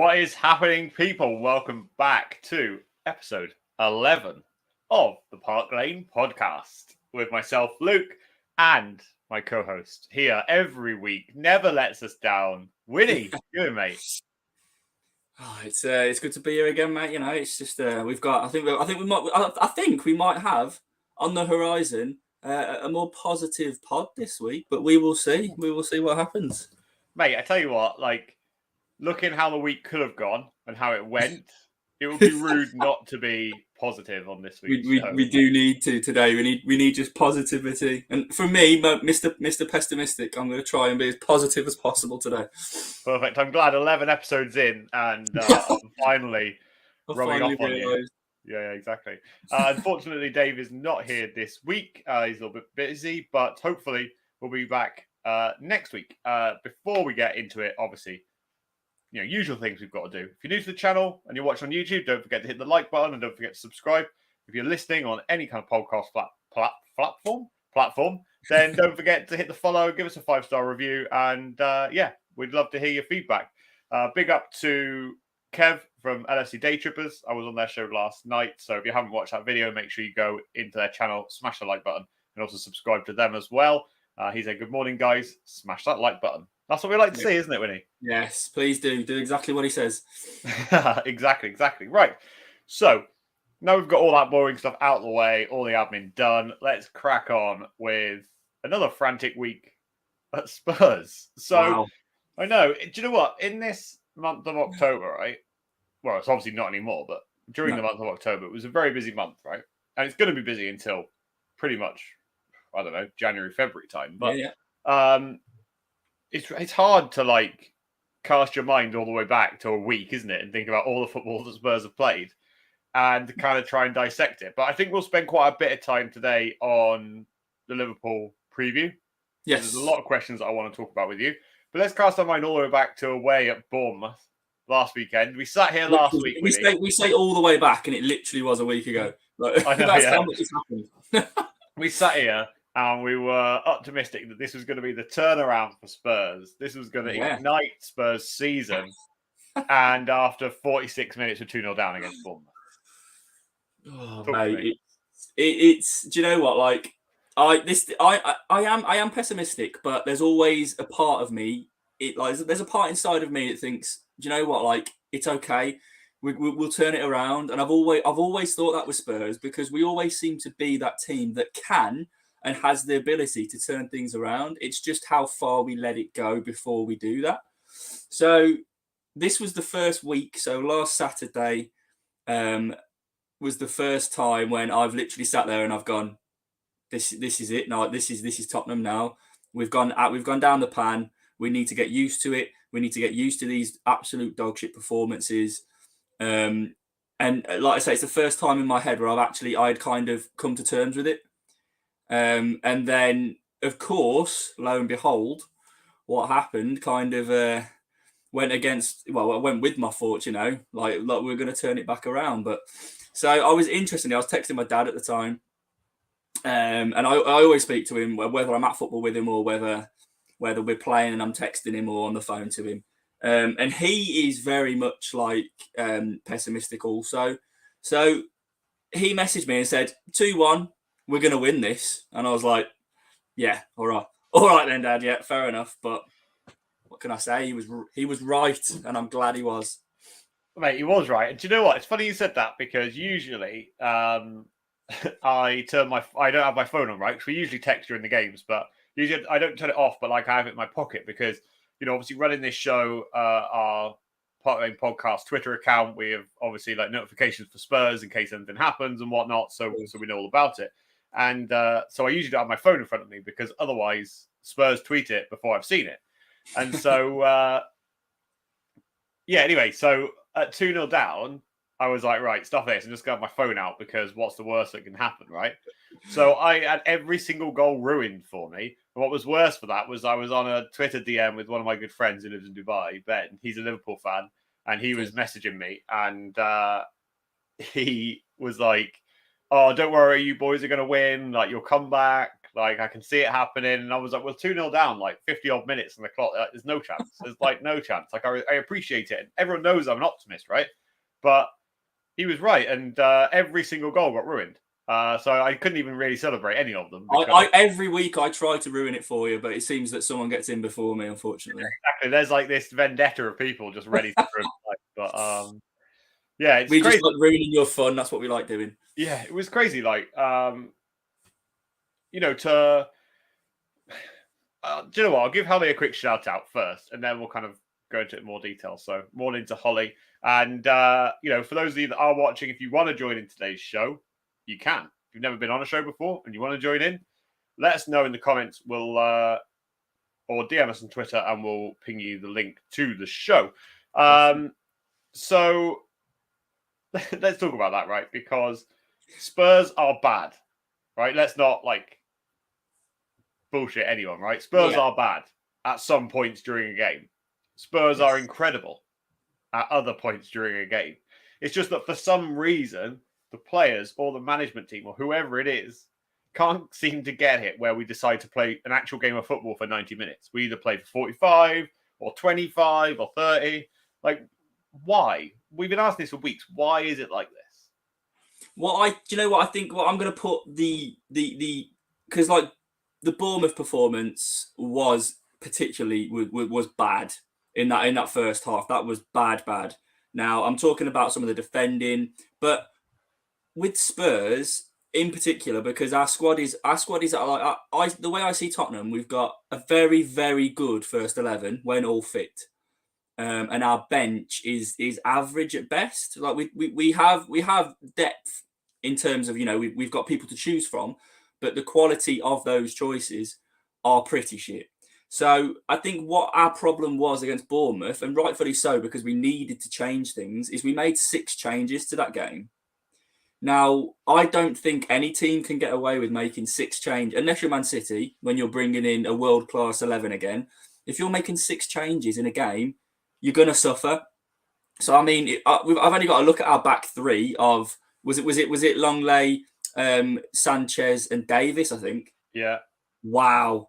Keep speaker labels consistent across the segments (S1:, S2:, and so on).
S1: What is happening, people? Welcome back to episode 11 of the Park Lane podcast with myself, Luke, and my co-host here every week, never lets us down, Wynnie. You, mate.
S2: Oh, it's good to be here again, mate. You know, it's just we've got. I think we might have on the horizon a more positive pod this week, but we will see. We will see what happens,
S1: mate. I tell you what, like looking how the week could have gone and how it went, it would be rude not to be positive on this week's show.
S2: We do need to today. We need just positivity. And for me, Mr. Pessimistic, I'm going to try and be as positive as possible today.
S1: Perfect. I'm glad 11 episodes in and I'm finally rubbing off on you. Yeah, exactly. Unfortunately, Dave is not here this week. He's a little bit busy, but hopefully we'll be back next week. Before we get into it, obviously, usual things we've got to do. If you're new to the channel and you're watching on YouTube, don't forget to hit the like button and don't forget to subscribe. If you're listening on any kind of podcast platform, then don't forget to hit the follow, give us a 5-star review, and we'd love to hear your feedback. Big up to Kev from LFC Day Trippers. I was on their show last night, so if you haven't watched that video, make sure you go into their channel, smash the like button, and also subscribe to them as well. He said, "Good morning, guys. Smash that like button." That's what we like to see, isn't it, Wynnie?
S2: Yes, please do. Do exactly what he says.
S1: Exactly. Right. So, now we've got all that boring stuff out of the way, all the admin done. Let's crack on with another frantic week at Spurs. So, wow. I know. Do you know what? In this month of October, right? Well, it's obviously not anymore, but during the month of October, it was a very busy month, right? And it's going to be busy until pretty much, I don't know, January, February time. But it's hard to cast your mind all the way back to a week, isn't it? And think about all the football that Spurs have played and kind of try and dissect it. But I think we'll spend quite a bit of time today on the Liverpool preview.
S2: Yes.
S1: There's a lot of questions that I want to talk about with you. But let's cast our mind all the way back to away at Bournemouth last weekend. We sat here last week.
S2: We say all the way back, and it literally was a week ago.
S1: I know,
S2: that's how much has happened.
S1: We sat here and we were optimistic that this was going to be the turnaround for Spurs. This was going to ignite Spurs' season. And after 46 minutes, we're 2-0 down against Bournemouth.
S2: Oh, mate, it's. Do you know what? I am pessimistic, but there's always a part of me. There's a part inside of me that thinks, do you know what? It's okay. We'll turn it around. And I've always thought that with Spurs, because we always seem to be that team that can and has the ability to turn things around. It's just how far we let it go before we do that. So this was the first week. So last Saturday was the first time when I've literally sat there and I've gone, this is it. No, this is Tottenham now. We've gone down the pan. We need to get used to it. We need to get used to these absolute dog shit performances. And like I say, it's the first time in my head where I'd kind of come to terms with it. And then, of course, lo and behold, what happened kind of went against. Well, I went with my thoughts, like we're going to turn it back around. But so I was interested. I was texting my dad at the time, and I always speak to him whether I'm at football with him or whether we're playing and I'm texting him or on the phone to him. And he is very much pessimistic also. So he messaged me and said, 2-1. We're going to win this. And I was like, yeah, all right then, Dad. Yeah, fair enough. But what can I say? He was right, and I'm glad he was.
S1: Mate, he was right. And do you know what? It's funny you said that, because usually I don't have my phone on, right? Because we usually text during the games, but usually I don't turn it off, but I have it in my pocket because, obviously running this show, our Park Lane podcast Twitter account, we have obviously notifications for Spurs in case anything happens and whatnot. So we know all about it. And so I usually don't have my phone in front of me, because otherwise Spurs tweet it before I've seen it. And so, anyway, so at 2-0 down, I was like, right, stop this and just grab my phone out, because what's the worst that can happen, right? So I had every single goal ruined for me. And what was worse for that was I was on a Twitter DM with one of my good friends who lives in Dubai, Ben. He's a Liverpool fan, and he was messaging me, and he was like, oh, don't worry, you boys are going to win. You'll come back. Like, I can see it happening. And I was like, we're 2-0 down, like 50-odd minutes on the clock. There's no chance. There's like no chance. Like, I appreciate it. And everyone knows I'm an optimist, right? But he was right. And every single goal got ruined. So I couldn't even really celebrate any of them.
S2: Because... every week I try to ruin it for you, but it seems that someone gets in before me, unfortunately.
S1: Exactly. There's like this vendetta of people just ready to ruin it. But yeah, it's
S2: we
S1: crazy.
S2: Just like ruining your fun. That's what we like doing.
S1: Yeah, it was crazy. Like, you know, to do you know what? I'll give Holly a quick shout out first, and then we'll kind of go into it in more detail. So, morning to Holly, and you know, for those of you that are watching, if you want to join in today's show, you can. If you've never been on a show before and you want to join in, let us know in the comments. We'll or DM us on Twitter, and we'll ping you the link to the show. So let's talk about that, right? Because Spurs are bad, right? Let's not like bullshit anyone, right? Spurs are bad at some points during a game. Spurs are incredible at other points during a game. It's just that for some reason, the players or the management team or whoever it is can't seem to get it where we decide to play an actual game of football for 90 minutes. We either play for 45 or 25 or 30. Like, why? We've been asking this for weeks. Why is it like this?
S2: Do you know what I think? What I'm going to put because like the Bournemouth performance was particularly was bad in that first half. That was bad. Now I'm talking about some of the defending, but with Spurs in particular, because our squad is like the way I see Tottenham, we've got a very, very good first 11 when all fit. And our bench is average at best. Like we have depth in terms of, you know, we've got people to choose from, but the quality of those choices are pretty shit. So I think what our problem was against Bournemouth, and rightfully so, because we needed to change things, is we made 6 changes to that game. Now, I don't think any team can get away with making 6 changes, unless you're Man City, when you're bringing in a world-class 11 again. If you're making 6 changes in a game, you're going to suffer. So, I mean, I've only got to look at our back 3 of, was it Longley, Sanchez and Davis, I think?
S1: Yeah.
S2: Wow.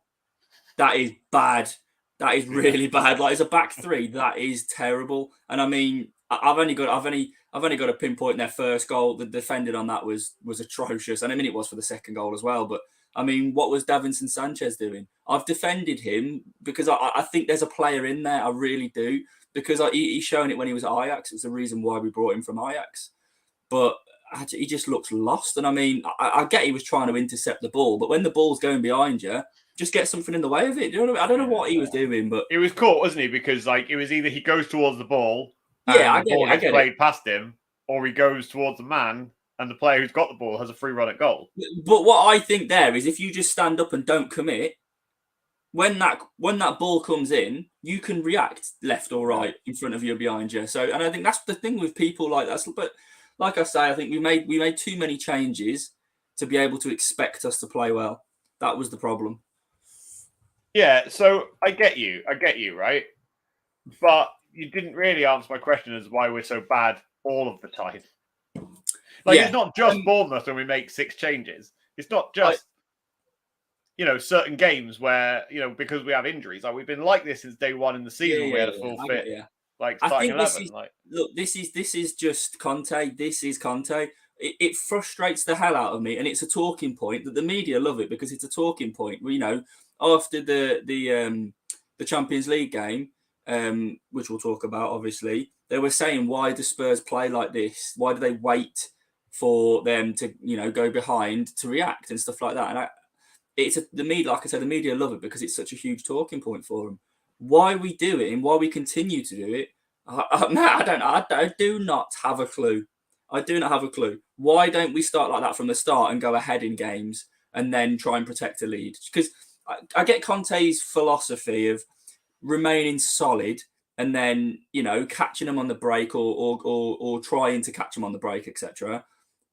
S2: That is bad. That is really bad. Like, as a back 3, that is terrible. And I mean, I've only got to pinpoint their first goal. The defending on that was atrocious. And I mean, it was for the second goal as well. But I mean, what was Davinson Sanchez doing? I've defended him because I think there's a player in there. I really do. Because he's shown it when he was at Ajax. It's the reason why we brought him from Ajax. But he just looks lost. And I mean, I get he was trying to intercept the ball. But when the ball's going behind you, just get something in the way of it. You know, I don't know what he was doing. But
S1: he was caught, wasn't he? Because like it was either he goes towards the ball,
S2: I
S1: get played past him, or he goes towards the man, and the player who's got the ball has a free run at goal.
S2: But what I think there is, if you just stand up and don't commit, when that ball comes in, you can react left or right in front of you or behind you. So, and I think that's the thing with people like that. But like I say, I think we made too many changes to be able to expect us to play well. That was the problem.
S1: Yeah, so I get you, right? But you didn't really answer my question as why we're so bad all of the time. Like, it's not just Bournemouth when we make 6 changes. It's not just, you know, certain games where, you know, because we have injuries. Like, we've been like this since day 1 in the season. We had a full fit. Like, starting 11.
S2: This is just Conte. This is Conte. It frustrates the hell out of me, and it's a talking point that the media love it because it's a talking point. You know, after the Champions League game, which we'll talk about, obviously, they were saying, why do Spurs play like this? Why do they wait for them to, you know, go behind to react and stuff like that? And the media, like I said, the media love it because it's such a huge talking point for them. Why we do it and why we continue to do it, I do not have a clue. I do not have a clue. Why don't we start like that from the start and go ahead in games and then try and protect the lead? Because I get Conte's philosophy of remaining solid and then, you know, catching them on the break or trying to catch them on the break, etc.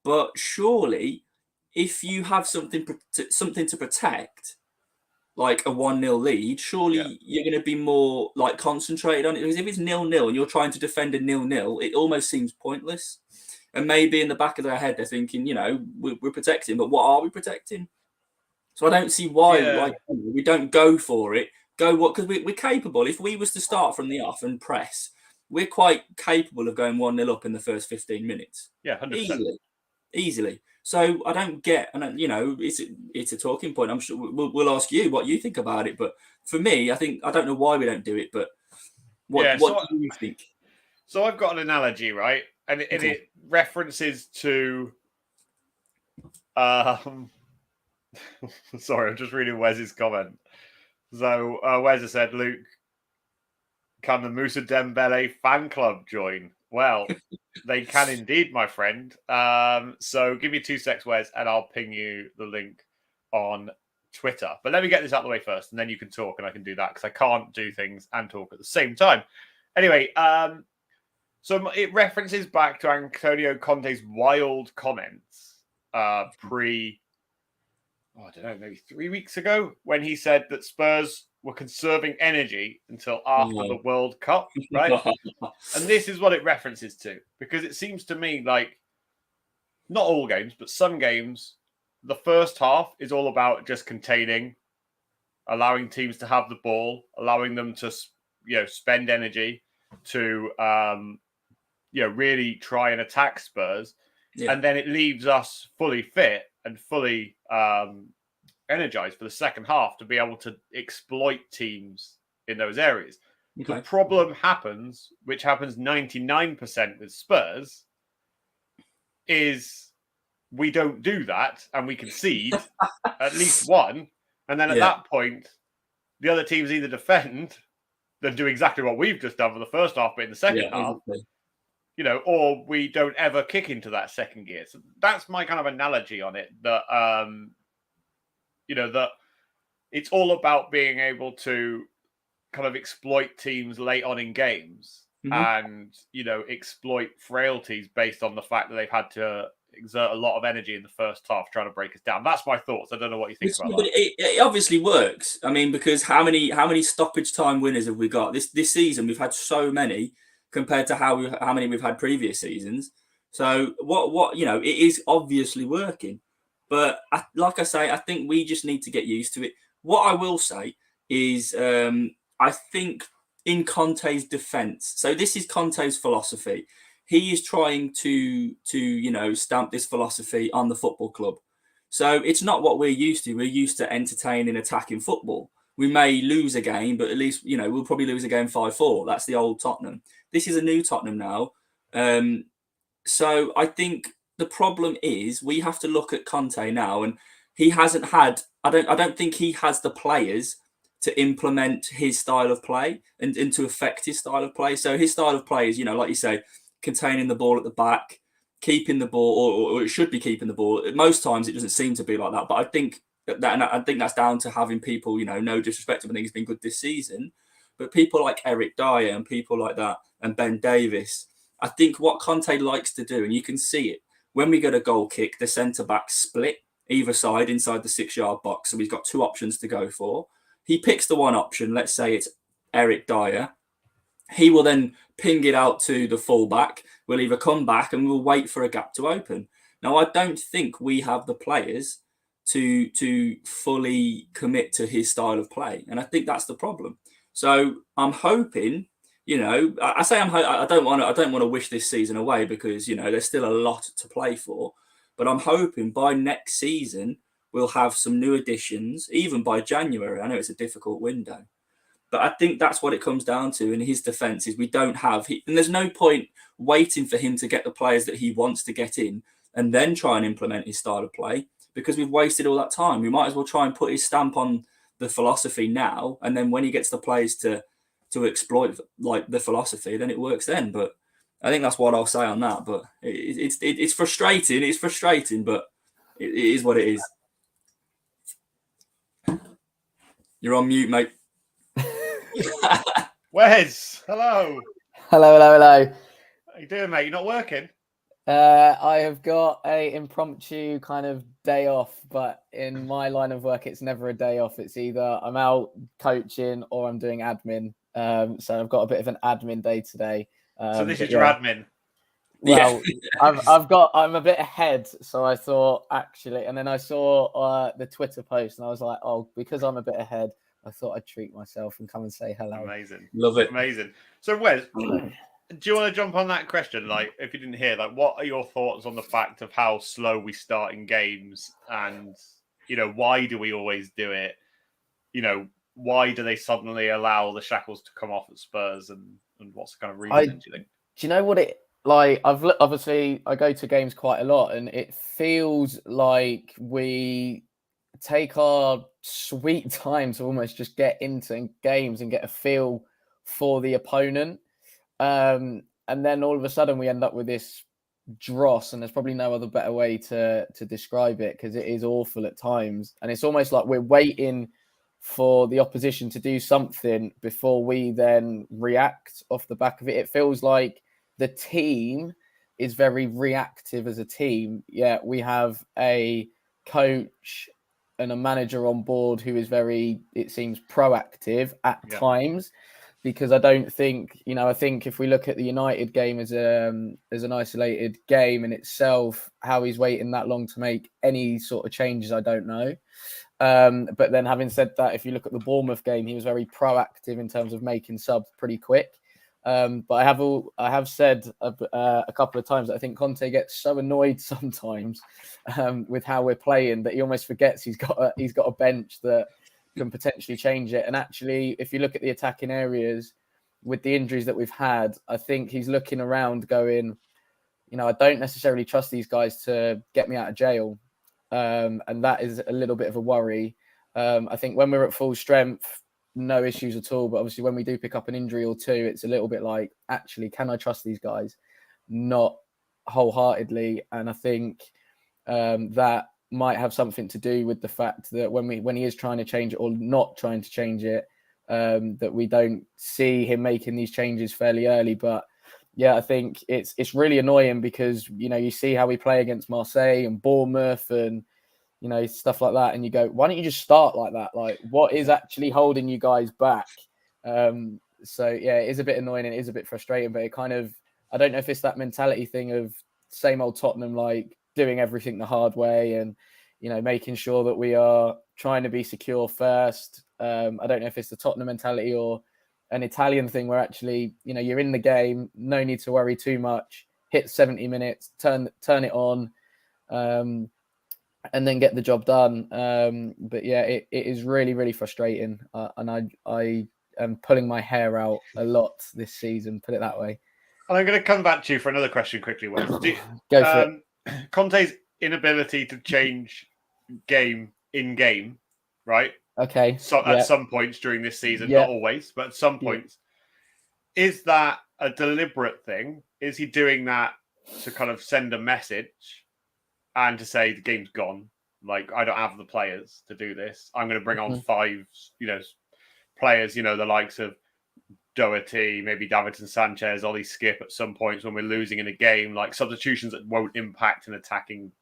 S2: But surely, if you have something to protect, like a 1-0 lead, surely you're going to be more like concentrated on it. Because if it's 0-0 and you're trying to defend a 0-0, it almost seems pointless. And maybe in the back of their head, they're thinking, you know, we're protecting, but what are we protecting? So I don't see why we don't go for it. Because we're capable. If we was to start from the off and press, we're quite capable of going 1-0 up in the first 15 minutes.
S1: Yeah, 100%.
S2: Easily. So I don't get, and it's a talking point. I'm sure we'll ask you what you think about it. But for me, I don't know why we don't do it. But what do you think?
S1: So I've got an analogy, right? And it references to sorry, I'm just reading Wes's comment. So Wes has said, Luke, can the Moussa Dembele fan club join? Well, they can indeed, my friend. So give me 2 secs, Wes, and I'll ping you the link on Twitter. But let me get this out of the way first, and then you can talk, and I can do that because I can't do things and talk at the same time. Anyway, so it references back to Antonio Conte's wild comments I don't know, maybe 3 weeks ago, when he said that Spurs were conserving energy until after the World Cup, right? And this is what it references to, because it seems to me like not all games, but some games, the first half is all about just containing, allowing teams to have the ball, allowing them to, spend energy to, really try and attack Spurs. Yeah. And then it leaves us fully fit and fully energized for the second half to be able to exploit teams in those areas. Okay. The problem happens, which happens 99% with Spurs, is we don't do that and we concede at least one. And then at that point, the other teams either defend, then do exactly what we've just done for the first half, but in the second half, or we don't ever kick into that second gear. So that's my kind of analogy on it, that, that it's all about being able to kind of exploit teams late on in games and, exploit frailties based on the fact that they've had to exert a lot of energy in the first half trying to break us down. That's my thoughts. I don't know what you think about that.
S2: It obviously works. I mean, because how many stoppage time winners have we got this season? We've had so many compared to how many we've had previous seasons. So what it is obviously working. But like I say, I think we just need to get used to it. What I will say is I think in Conte's defence, so this is Conte's philosophy. He is trying to stamp this philosophy on the football club. So it's not what we're used to. We're used to entertaining, attacking football. We may lose a game, but at least, we'll probably lose a game 5-4. That's the old Tottenham. This is a new Tottenham now. So I think the problem is we have to look at Conte now, and he hasn't had, I don't think he has the players to implement his style of play and to affect his style of play. So his style of play is, like you say, containing the ball at the back, keeping the ball, or it should be keeping the ball. Most times it doesn't seem to be like that, but I think that's down to having people, no disrespect, I think he's been good this season, but people like Eric Dyer and people like that and Ben Davis, I think what Conte likes to do, and you can see it, when we get a goal kick, the centre-back split either side inside the 6-yard box, so he's got 2 options to go for. He picks the one option, let's say it's Eric Dyer. He will then ping it out to the fullback. We'll either come back and we'll wait for a gap to open. Now, I don't think we have the players to fully commit to his style of play, and I think that's the problem. So I'm hoping, I don't want to wish this season away because there's still a lot to play for, but I'm hoping by next season we'll have some new additions, even by January. I know it's a difficult window. But I think that's what it comes down to in his defence is we don't have... and there's no point waiting for him to get the players that he wants to get in and then try and implement his style of play because we've wasted all that time. We might as well try and put his stamp on the philosophy now, and then when he gets the players to exploit like the philosophy, then it works then. But I think that's what I'll say on that. But it's frustrating. It's frustrating, but it is what it is. You're on mute, mate.
S1: Wes, hello.
S3: Hello.
S1: How you doing, mate? You're not working?
S3: I have got a impromptu kind of day off, but in my line of work, it's never a day off. It's either I'm out coaching or I'm doing admin. So I've got a bit of an admin day today.
S1: So this is your admin?
S3: Well, I'm a bit ahead, so I thought actually, and then I saw the Twitter post, and I was like, oh, because I'm a bit ahead, I thought I'd treat myself and come and say hello.
S1: Amazing,
S2: love it,
S1: amazing. So, Wes, do you want to jump on that question? Like, if you didn't hear, like, what are your thoughts on the fact of how slow we start in games, and why do we always do it? Why do they suddenly allow the shackles to come off at Spurs, and what's the kind of reason? Do you think?
S3: Do you know what it like? Obviously I go to games quite a lot, and it feels like we take our sweet time to almost just get into games and get a feel for the opponent. And then all of a sudden we end up with this dross, and there's probably no other better way to describe it, because it is awful at times. And it's almost like we're waiting for the opposition to do something before we then react off the back of it. It feels like the team is very reactive as a team. Yeah, we have a coach and a manager on board who is very, it seems, proactive at times. Because I don't think, I think if we look at the United game as an isolated game in itself, how he's waiting that long to make any sort of changes, I don't know. But then having said that, if you look at the Bournemouth game, he was very proactive in terms of making subs pretty quick. But I have said a couple of times that I think Conte gets so annoyed sometimes with how we're playing that he almost forgets he's got a bench that can potentially change it. And actually, if you look at the attacking areas with the injuries that we've had, I think he's looking around going, I don't necessarily trust these guys to get me out of jail. And that is a little bit of a worry. I think when we're at full strength, no issues at all. But obviously when we do pick up an injury or two, it's a little bit like, actually, can I trust these guys? Not wholeheartedly. And I think that might have something to do with the fact that when he is trying to change it or not trying to change it, that we don't see him making these changes fairly early. But yeah, I think it's really annoying because you see how we play against Marseille and Bournemouth and stuff like that, and you go, why don't you just start like that? Like, what is actually holding you guys back? So yeah, it is a bit annoying and it is a bit frustrating, but it kind of, I don't know if it's that mentality thing of same old Tottenham, like doing everything the hard way and making sure that we are trying to be secure first. I don't know if it's the Tottenham mentality or an Italian thing where actually you're in the game, no need to worry too much, hit 70 minutes, turn it on, and then get the job done. But yeah, it is really, really frustrating, and I am pulling my hair out a lot this season, put it that way.
S1: And I'm going to come back to you for another question quickly, Wes.
S3: Go for it.
S1: Conte's inability to change game in game, right?
S3: Okay.
S1: So at some points during this season, not always, but at some points, is that a deliberate thing? Is he doing that to kind of send a message and to say the game's gone? Like, I don't have the players to do this. I'm going to bring on five, players, the likes of Doherty, maybe Davinson Sanchez, Ollie Skip at some points when we're losing in a game, like substitutions that won't impact an attacking,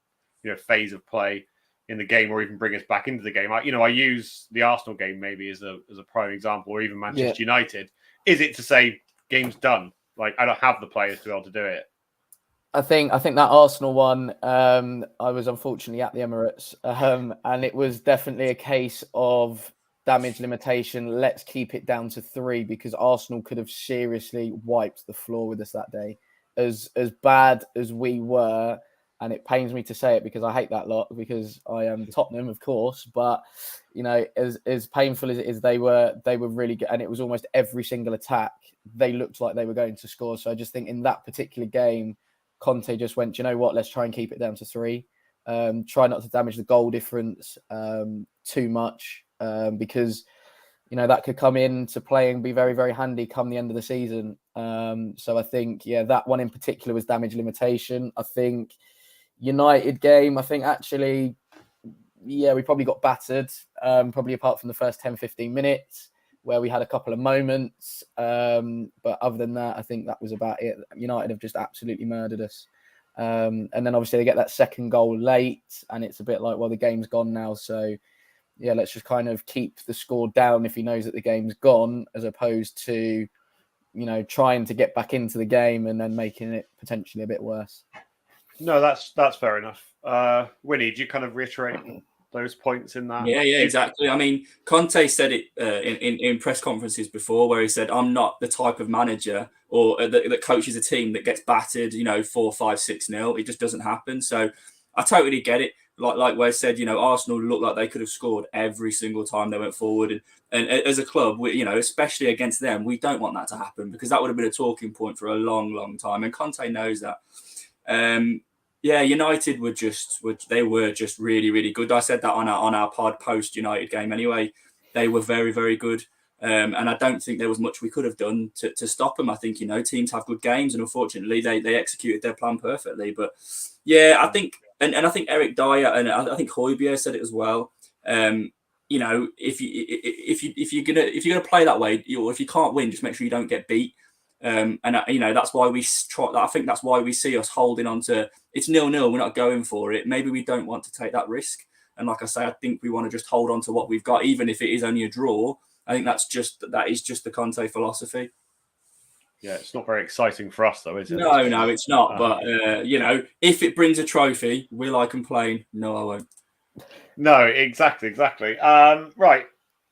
S1: phase of play in the game or even bring us back into the game. I use the Arsenal game maybe as a prime example, or even Manchester United. Is it to say game's done? Like, I don't have the players to be able to do it.
S3: I think that Arsenal one, I was unfortunately at the Emirates, and it was definitely a case of damage limitation. Let's keep it down to 3 because Arsenal could have seriously wiped the floor with us that day. As bad as we were, and it pains me to say it because I hate that lot because I am Tottenham, of course. But as painful as it is, they were really good, and it was almost every single attack they looked like they were going to score. So I just think in that particular game, Conte just went, you know what? Let's try and keep it down to 3. Try not to damage the goal difference too much because that could come into play and be very, very handy come the end of the season. So I think that one in particular was damage limitation. I think United game, I think actually, we probably got battered, probably apart from the first 10-15 minutes where we had a couple of moments. But other than that, I think that was about it. United have just absolutely murdered us. And then obviously they get that second goal late and it's a bit like, well, the game's gone now. So let's just kind of keep the score down if he knows that the game's gone, as opposed to, trying to get back into the game and then making it potentially a bit worse.
S1: No, that's fair enough. Wynnie, do you kind of reiterate those points in that?
S2: Yeah, exactly. I mean, Conte said it in press conferences before, where he said, "I'm not the type of manager or that coaches a team that gets battered, 4, 5, 6-0. It just doesn't happen." So I totally get it. Like Wes said, Arsenal looked like they could have scored every single time they went forward, and as a club, especially against them, we don't want that to happen, because that would have been a talking point for a long, long time, and Conte knows that. Yeah, United were just really, really good. I said that on our pod post United game anyway. They were very, very good. And I don't think there was much we could have done to stop them. I think, teams have good games, and unfortunately they executed their plan perfectly. But yeah, I think and I think Eric Dyer and I think Højbjerg said it as well. If you're gonna play that way, or if you can't win, just make sure you don't get beat. And that's why we try. I think that's why we see us holding on to it's 0-0. We're not going for it. Maybe we don't want to take that risk. And like I say, I think we want to just hold on to what we've got, even if it is only a draw. I think that is just the Conte philosophy.
S1: Yeah, it's not very exciting for us, though, is it?
S2: No, it's not. But if it brings a trophy, will I complain? No, I won't.
S1: No, exactly. Right,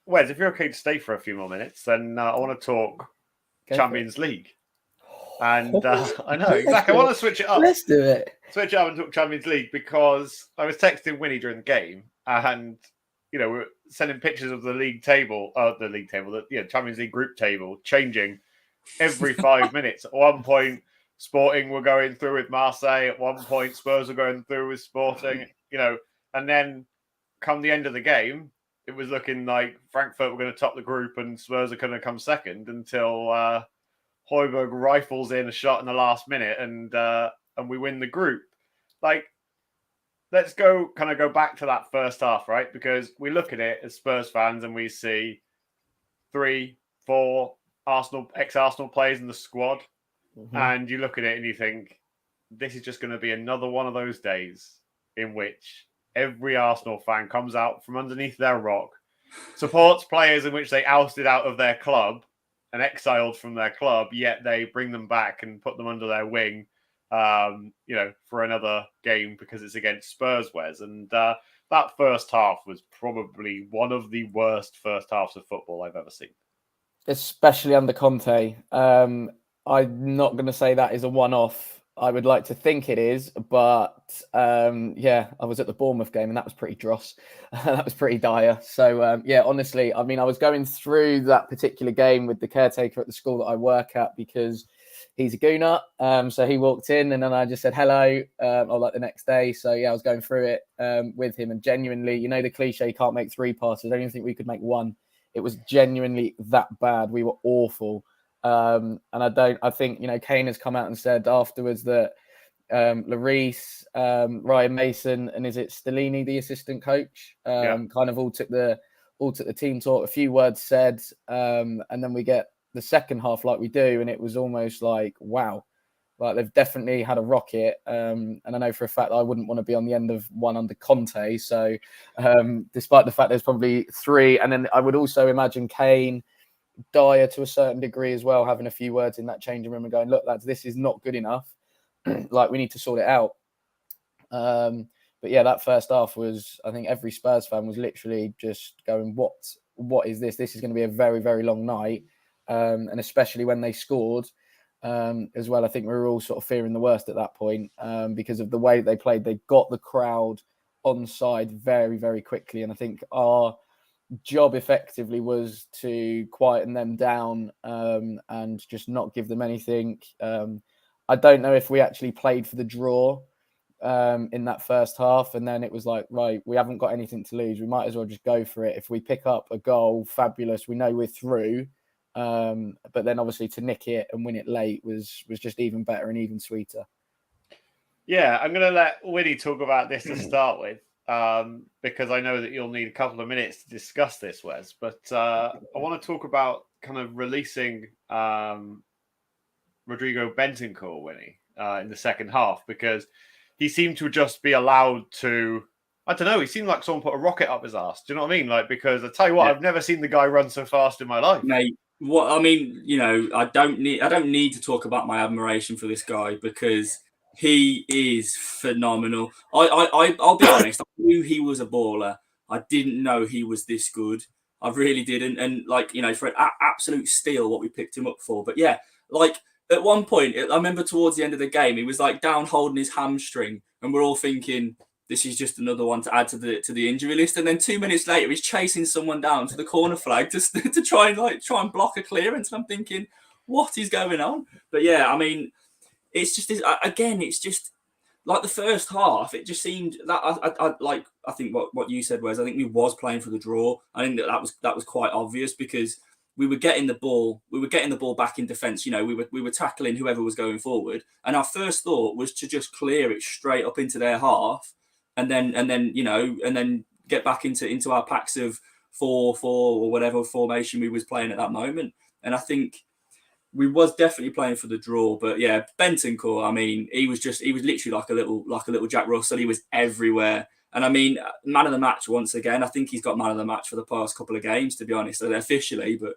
S1: Wes, if you're okay to stay for a few more minutes, then I want to talk Champions League. And I know, exactly. I want to switch it up.
S3: Let's do it.
S1: Switch it up and talk Champions League, because I was texting Wynnie during the game, and we're sending pictures of the Champions League group table changing every 5 minutes. At one point, Sporting were going through with Marseille. At one point, Spurs were going through with Sporting. And then come the end of the game, it was looking like Frankfurt were going to top the group and Spurs are going to come second, until Højbjerg rifles in a shot in the last minute and we win the group. Let's go back to that first half, right? Because we look at it as Spurs fans and we see 3, 4 ex-Arsenal players in the squad, and you look at it and you think, this is just going to be another one of those days in which every Arsenal fan comes out from underneath their rock, supports players in which they ousted out of their club and exiled from their club, yet they bring them back and put them under their wing, for another game because it's against Spurs, Wes. And that first half was probably one of the worst first halves of football I've ever seen. Especially
S3: under Conte. I'm not going to say that is a one-off. I would like to think it is, but I was at the Bournemouth game and that was pretty dross. That was pretty dire. So honestly, I mean, I was going through that particular game with the caretaker at the school that I work at, because he's a gooner. So he walked in and then I just said hello, the next day. So I was going through it with him, and genuinely, the cliche, you can't make 3 passes. I don't even think we could make 1. It was genuinely that bad. We were awful. And I think, Kane has come out and said afterwards that Lloris, Ryan Mason, and is it Stellini, the assistant coach, kind of all took the team talk, a few words said, and then we get the second half like we do, and it was almost like, wow, like they've definitely had a rocket. And I know for a fact that I wouldn't want to be on the end of one under Conte. So despite the fact there's probably 3, and then I would also imagine Kane, Dyer to a certain degree as well, having a few words in that changing room and going, look, lads, this is not good enough. Like, we need to sort it out. But that first half was, I think every Spurs fan was literally just going, what is this? This is going to be a very, very long night. And especially when they scored as well, I think we were all sort of fearing the worst at that point because of the way they played. They got the crowd on side very, very quickly. And I think our job effectively was to quieten them down and just not give them anything. I don't know if we actually played for the draw in that first half, and then it was like, right, we haven't got anything to lose, we might as well just go for it. If we pick up a goal, fabulous, we know we're through, but then obviously to nick it and win it late was just even better and even sweeter. I'm going to let Wynnie talk about this to start with, because I know that you'll need a couple of minutes to discuss this, Wes. But I want to talk about kind of releasing Rodrigo Bentancur, Wynnie, in the second half, because he seemed to just be allowed to, I don't know, he seemed like someone put a rocket up his ass. Do you know what I mean? Like, because I tell you what, I've never seen the guy run so fast in my life.
S2: Mate, What I mean, I don't need to talk about my admiration for this guy because he is phenomenal. I'll be honest, I knew he was a baller. I didn't know he was this good. I really didn't. And for an absolute steal, what we picked him up for. But yeah, like at one point, I remember towards the end of the game, he was like down holding his hamstring, and we're all thinking, this is just another one to add to the injury list. And then 2 minutes later, he's chasing someone down to the corner flag to try and block a clearance. And I'm thinking, what is going on? But yeah, I mean, it's just again, it's just like the first half. It just seemed that I think what you said was I think we was playing for the draw. I think that was quite obvious because we were getting the ball back in defence. We were tackling whoever was going forward, and our first thought was to just clear it straight up into their half, and then get back into our packs of 4-4 or whatever formation we was playing at that moment. And I think we was definitely playing for the draw. But yeah, Bentancur, I mean, he was literally like a little Jack Russell. He was everywhere. And I mean, man of the match once again. I think he's got man of the match for the past couple of games, to be honest, officially. But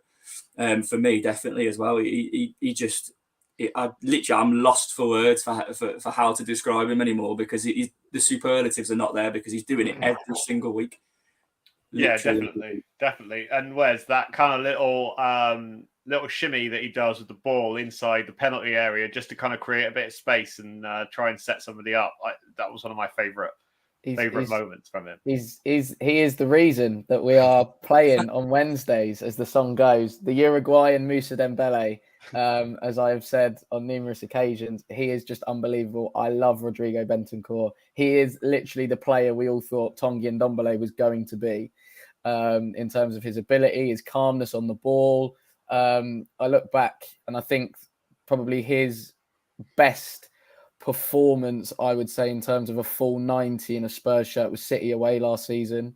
S2: for me, definitely as well. I'm lost for words for how to describe him anymore because the superlatives are not there because he's doing it every single week.
S1: Literally. Yeah, definitely. And where's that kind of little shimmy that he does with the ball inside the penalty area just to kind of create a bit of space and try and set somebody up. That was one of my favorite moments from him. He
S3: is the reason that we are playing on Wednesdays, as the song goes. The Uruguayan Moussa Dembele, as I have said on numerous occasions, he is just unbelievable. I love Rodrigo Bentancur. He is literally the player we all thought Tanguy Ndombele was going to be, in terms of his ability, his calmness on the ball. I look back and I think probably his best performance, I would say, in terms of a full 90 in a Spurs shirt was City away last season,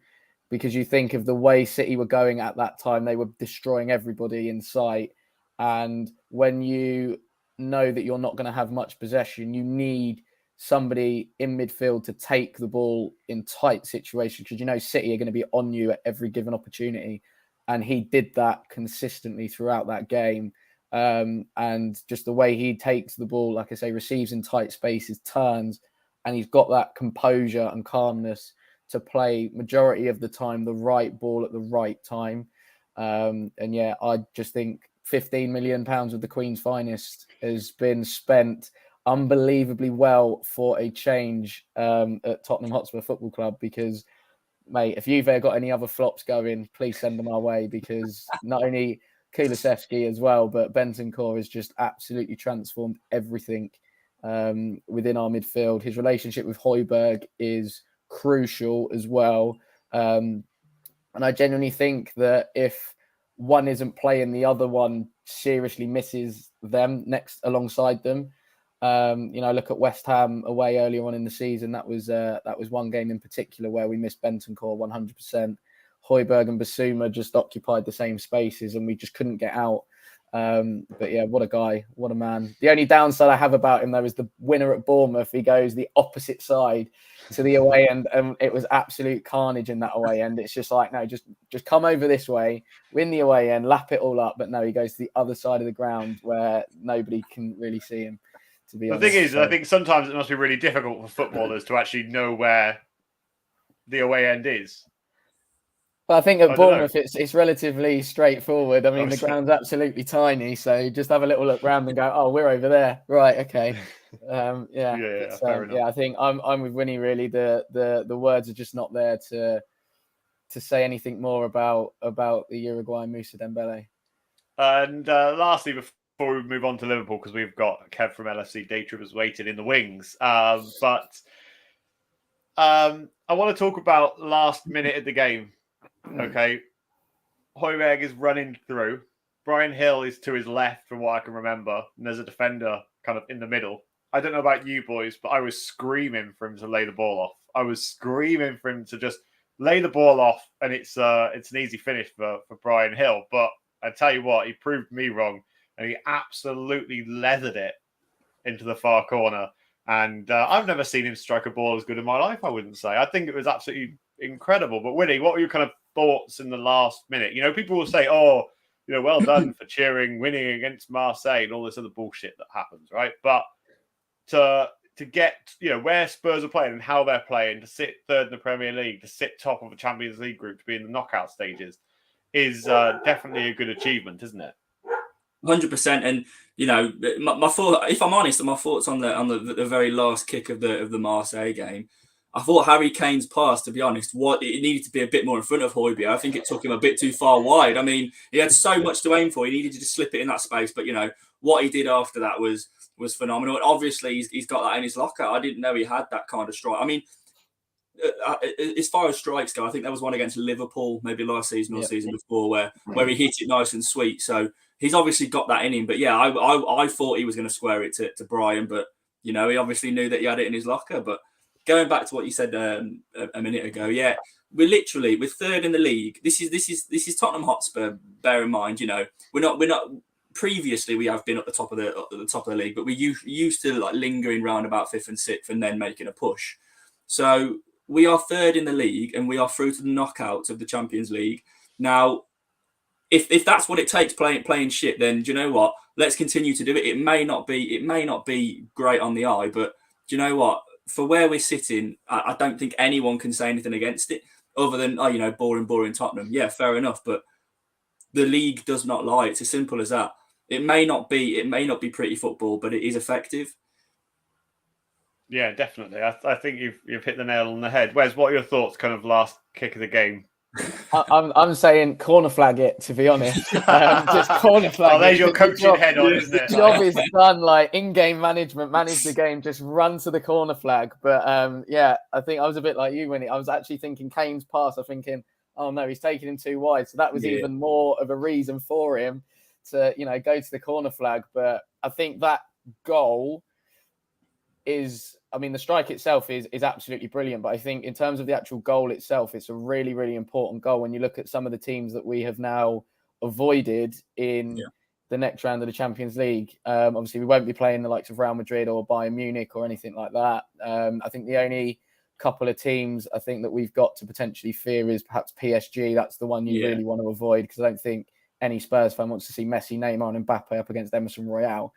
S3: because you think of the way City were going at that time, they were destroying everybody in sight. And when you know that you're not going to have much possession, you need somebody in midfield to take the ball in tight situations because City are going to be on you at every given opportunity. And he did that consistently throughout that game. And just the way he takes the ball, like I say, receives in tight spaces, turns, and he's got that composure and calmness to play majority of the time the right ball at the right time. And yeah, I just think £15 million of the Queen's finest has been spent unbelievably well for a change at Tottenham Hotspur Football Club, because, mate, if you've got any other flops going, please send them our way, because not only Kulusevski as well, but Bentancur has just absolutely transformed everything within our midfield. His relationship with Højbjerg is crucial as well. And I genuinely think that if one isn't playing, the other one seriously misses them next alongside them. Look at West Ham away earlier on in the season. That was one game in particular where we missed Bentancur 100%. Højbjerg and Basuma just occupied the same spaces and we just couldn't get out. But yeah, what a guy, what a man. The only downside I have about him, though, is the winner at Bournemouth. He goes the opposite side to the away end, and it was absolute carnage in that away end. It's just like, no, just come over this way, win the away end, lap it all up. But no, he goes to the other side of the ground where nobody can really see him. To be honest,
S1: the thing is, I think sometimes it must be really difficult for footballers to actually know where the away end is.
S3: But I think at Bournemouth, it's relatively straightforward. I mean, the ground's absolutely tiny, so just have a little look round and go, "Oh, we're over there, right? Okay." Fair enough. Yeah, I think I'm with Wynnie. Really, the words are just not there to say anything more about the Uruguayan Moussa Dembele.
S1: And lastly, before we move on to Liverpool, because we've got Kev from LFC Day Trippers waiting in the wings, but I want to talk about last minute of the game. Okay, Højbjerg is running through. Brian Hill is to his left, from what I can remember, and there's a defender kind of in the middle. I don't know about you boys, but I was screaming for him to lay the ball off. I was screaming for him to just lay the ball off, and it's an easy finish for Brian Hill. But I tell you what, he proved me wrong, and he absolutely leathered it into the far corner. And I've never seen him strike a ball as good in my life, I wouldn't say. I think it was absolutely incredible. But Wynnie, what were your kind of thoughts in the last minute? People will say, "Oh, well done for cheering, winning against Marseille and all this other bullshit that happens, right? But to get, where Spurs are playing and how they're playing, to sit third in the Premier League, to sit top of the Champions League group, to be in the knockout stages, is definitely a good achievement, isn't it?
S2: 100%. And my thought, if I'm honest, my thoughts on the very last kick of the Marseille game, I thought Harry Kane's pass, to be honest, it needed to be a bit more in front of Højbjerg. I think it took him a bit too far wide. I mean, he had so much to aim for. He needed to just slip it in that space. But what he did after that was phenomenal. And obviously, he's got that in his locker. I didn't know he had that kind of strike. I mean, as far as strikes go, I think there was one against Liverpool, maybe last season or season before, where he hit it nice and sweet. So he's obviously got that in him. But yeah, I thought he was going to square it to Brian, but he obviously knew that he had it in his locker. But going back to what you said a minute ago, yeah, we're third in the league. This is Tottenham Hotspur. Bear in mind, we're not. Previously, we have been at the top of the league, but we used to like lingering round about 5th and 6th, and then making a push. So we are third in the league, and we are through to the knockouts of the Champions League. Now, if that's what it takes, playing shit, then do you know what? Let's continue to do it. It may not be great on the eye, but do you know what? For where we're sitting, I don't think anyone can say anything against it, other than boring Tottenham. Yeah, fair enough, but the league does not lie. It's as simple as that. It may not be pretty football, but it is effective.
S1: Yeah, definitely. I think you've hit the nail on the head. Wes, what are your thoughts? Kind of last kick of the game.
S3: I'm saying corner flag it, to be honest. Just corner flag.
S1: There's your coaching head on, isn't it?
S3: The job is done. Like in-game management, manage the game. Just run to the corner flag. But yeah, I think I was a bit like you, Wynnie. I was actually thinking Kane's pass. I'm thinking, oh no, he's taking him too wide. So that was even more of a reason for him to go to the corner flag. But I think that goal is, I mean, the strike itself is absolutely brilliant, but I think in terms of the actual goal itself, it's a really, really important goal. When you look at some of the teams that we have now avoided in the next round of the Champions League, obviously we won't be playing the likes of Real Madrid or Bayern Munich or anything like that. I think the only couple of teams I think that we've got to potentially fear is perhaps PSG. That's the one you really want to avoid, because I don't think any Spurs fan wants to see Messi, Neymar and Mbappe up against Emerson Royale.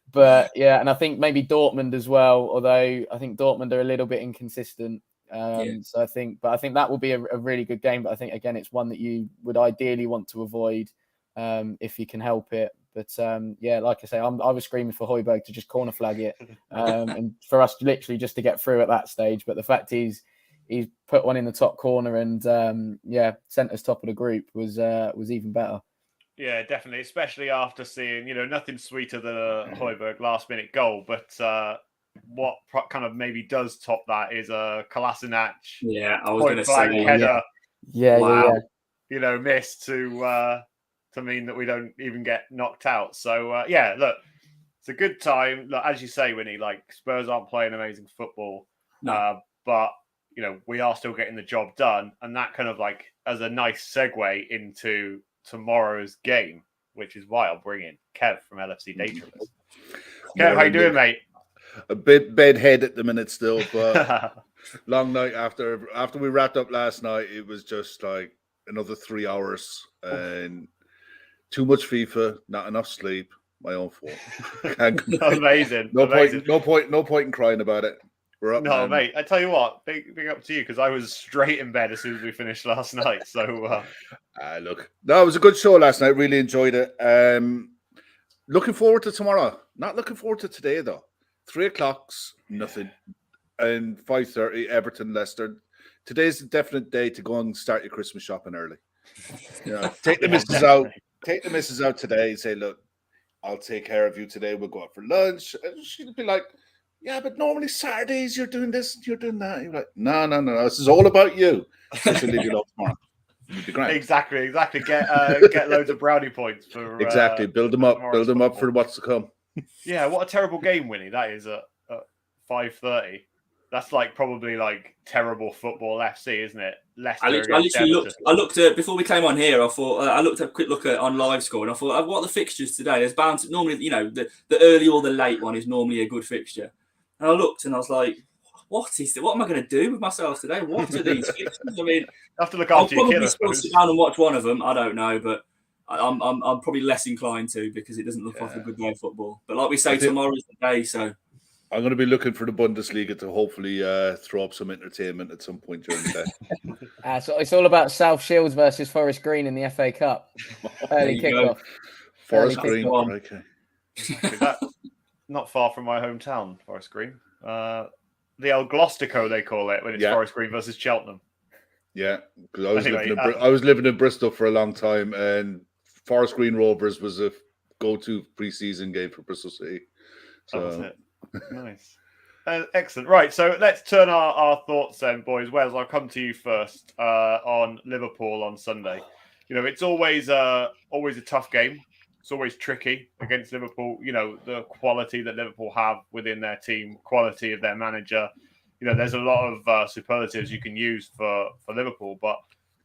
S3: But yeah, and I think maybe Dortmund as well, although I think Dortmund are a little bit inconsistent. So I think that will be a really good game. But I think, again, it's one that you would ideally want to avoid if you can help it. But yeah, like I say, I was screaming for Højbjerg to just corner flag it and for us literally just to get through at that stage. But the fact he's put one in the top corner and sent us top of the group was even better.
S1: Yeah, definitely, especially after seeing, nothing sweeter than a Højbjerg last-minute goal. But what kind of maybe does top that is a Kolasinac
S2: I was going to say
S1: header.
S3: Yeah.
S1: Missed to mean that we don't even get knocked out. So look, it's a good time. Look, as you say, Wynnie, like Spurs aren't playing amazing football, but we are still getting the job done, and that kind of like as a nice segue into tomorrow's game, which is why I'll bring in Kev from LFC Dataless. Kev, how you doing, mate?
S4: A bit bedhead at the minute still, but long night after we wrapped up last night. It was just like another 3 hours and too much FIFA, not enough sleep. My own fault.
S1: Amazing.
S4: No point in crying about it. We're up,
S1: no,
S4: man.
S1: Mate. I tell you what, big up to you, because I was straight in bed as soon as we finished last night. So,
S4: look, no, it was a good show last night. Really enjoyed it. Looking forward to tomorrow. Not looking forward to today though. 3:00's nothing, and 5:30 Everton Leicester. Today's the definite day to go and start your Christmas shopping early. Take the missus out. Take the missus out today and say, look, I'll take care of you today. We'll go out for lunch. And she'll be like, yeah, but normally Saturdays you're doing this, you're doing that. You're like, no. This is all about you. This will leave you alone tomorrow. You'll be great.
S1: Exactly. Get loads of brownie points for
S4: exactly. Build them up for what's to come.
S1: Yeah, what a terrible game, Wynnie. That is at 5:30. That's like probably like terrible football FC, isn't it? Leicester.
S2: I literally looked at before we came on here. I thought I looked at a quick look at on live score, and I thought, what are the fixtures today? There's bound to normally, the early or the late one is normally a good fixture. And I looked and I was like, what am I going to do with myself today? What are these fixtures? I mean,
S1: I have to look after
S2: I'll
S1: your kid.
S2: Probably sit down and watch one of them. I don't know, but I'm probably less inclined to, because it doesn't look like a good day of football. But like we say, tomorrow's the day, so
S4: I'm going to be looking for the Bundesliga to hopefully throw up some entertainment at some point during the day.
S3: So it's all about South Shields versus Forest Green in the FA Cup. Early kickoff.
S4: Forest Green. Okay.
S1: That, not far from my hometown, Forest Green. The El Glostico, they call it, when it's Forest Green versus Cheltenham.
S4: Yeah, because I was living in Bristol for a long time, and Forest Green Rovers was a go-to pre-season game for Bristol City. So
S1: that was it. Nice. Excellent. Right, so let's turn our thoughts then, boys. Wes, I'll come to you first on Liverpool on Sunday. It's always a tough game. It's always tricky against Liverpool. The quality that Liverpool have within their team, quality of their manager. There's a lot of superlatives you can use for Liverpool, but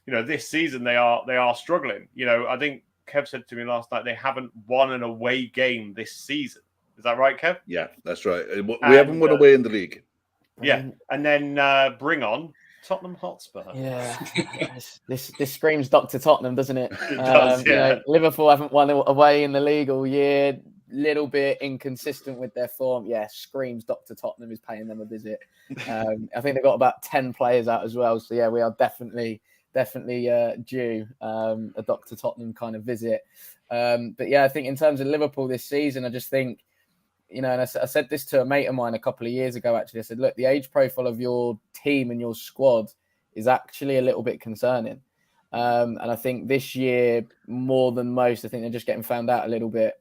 S1: this season they are struggling. I think Kev said to me last night they haven't won an away game this season. Is that right, Kev?
S4: Yeah, that's right. We haven't won away in the league.
S1: Yeah, and then bring on Tottenham Hotspur.
S3: Yeah, this screams Dr. Tottenham, doesn't it?
S1: It does, yeah.
S3: Liverpool haven't won away in the league all year. Little bit inconsistent with their form. Yeah, screams Dr. Tottenham is paying them a visit. I think they've got about 10 players out as well. So yeah, we are definitely due a Dr. Tottenham kind of visit. But yeah, I think in terms of Liverpool this season, I just think, and I said this to a mate of mine a couple of years ago, actually. I said, look, the age profile of your team and your squad is actually a little bit concerning. And I think this year, more than most, I think they're just getting found out a little bit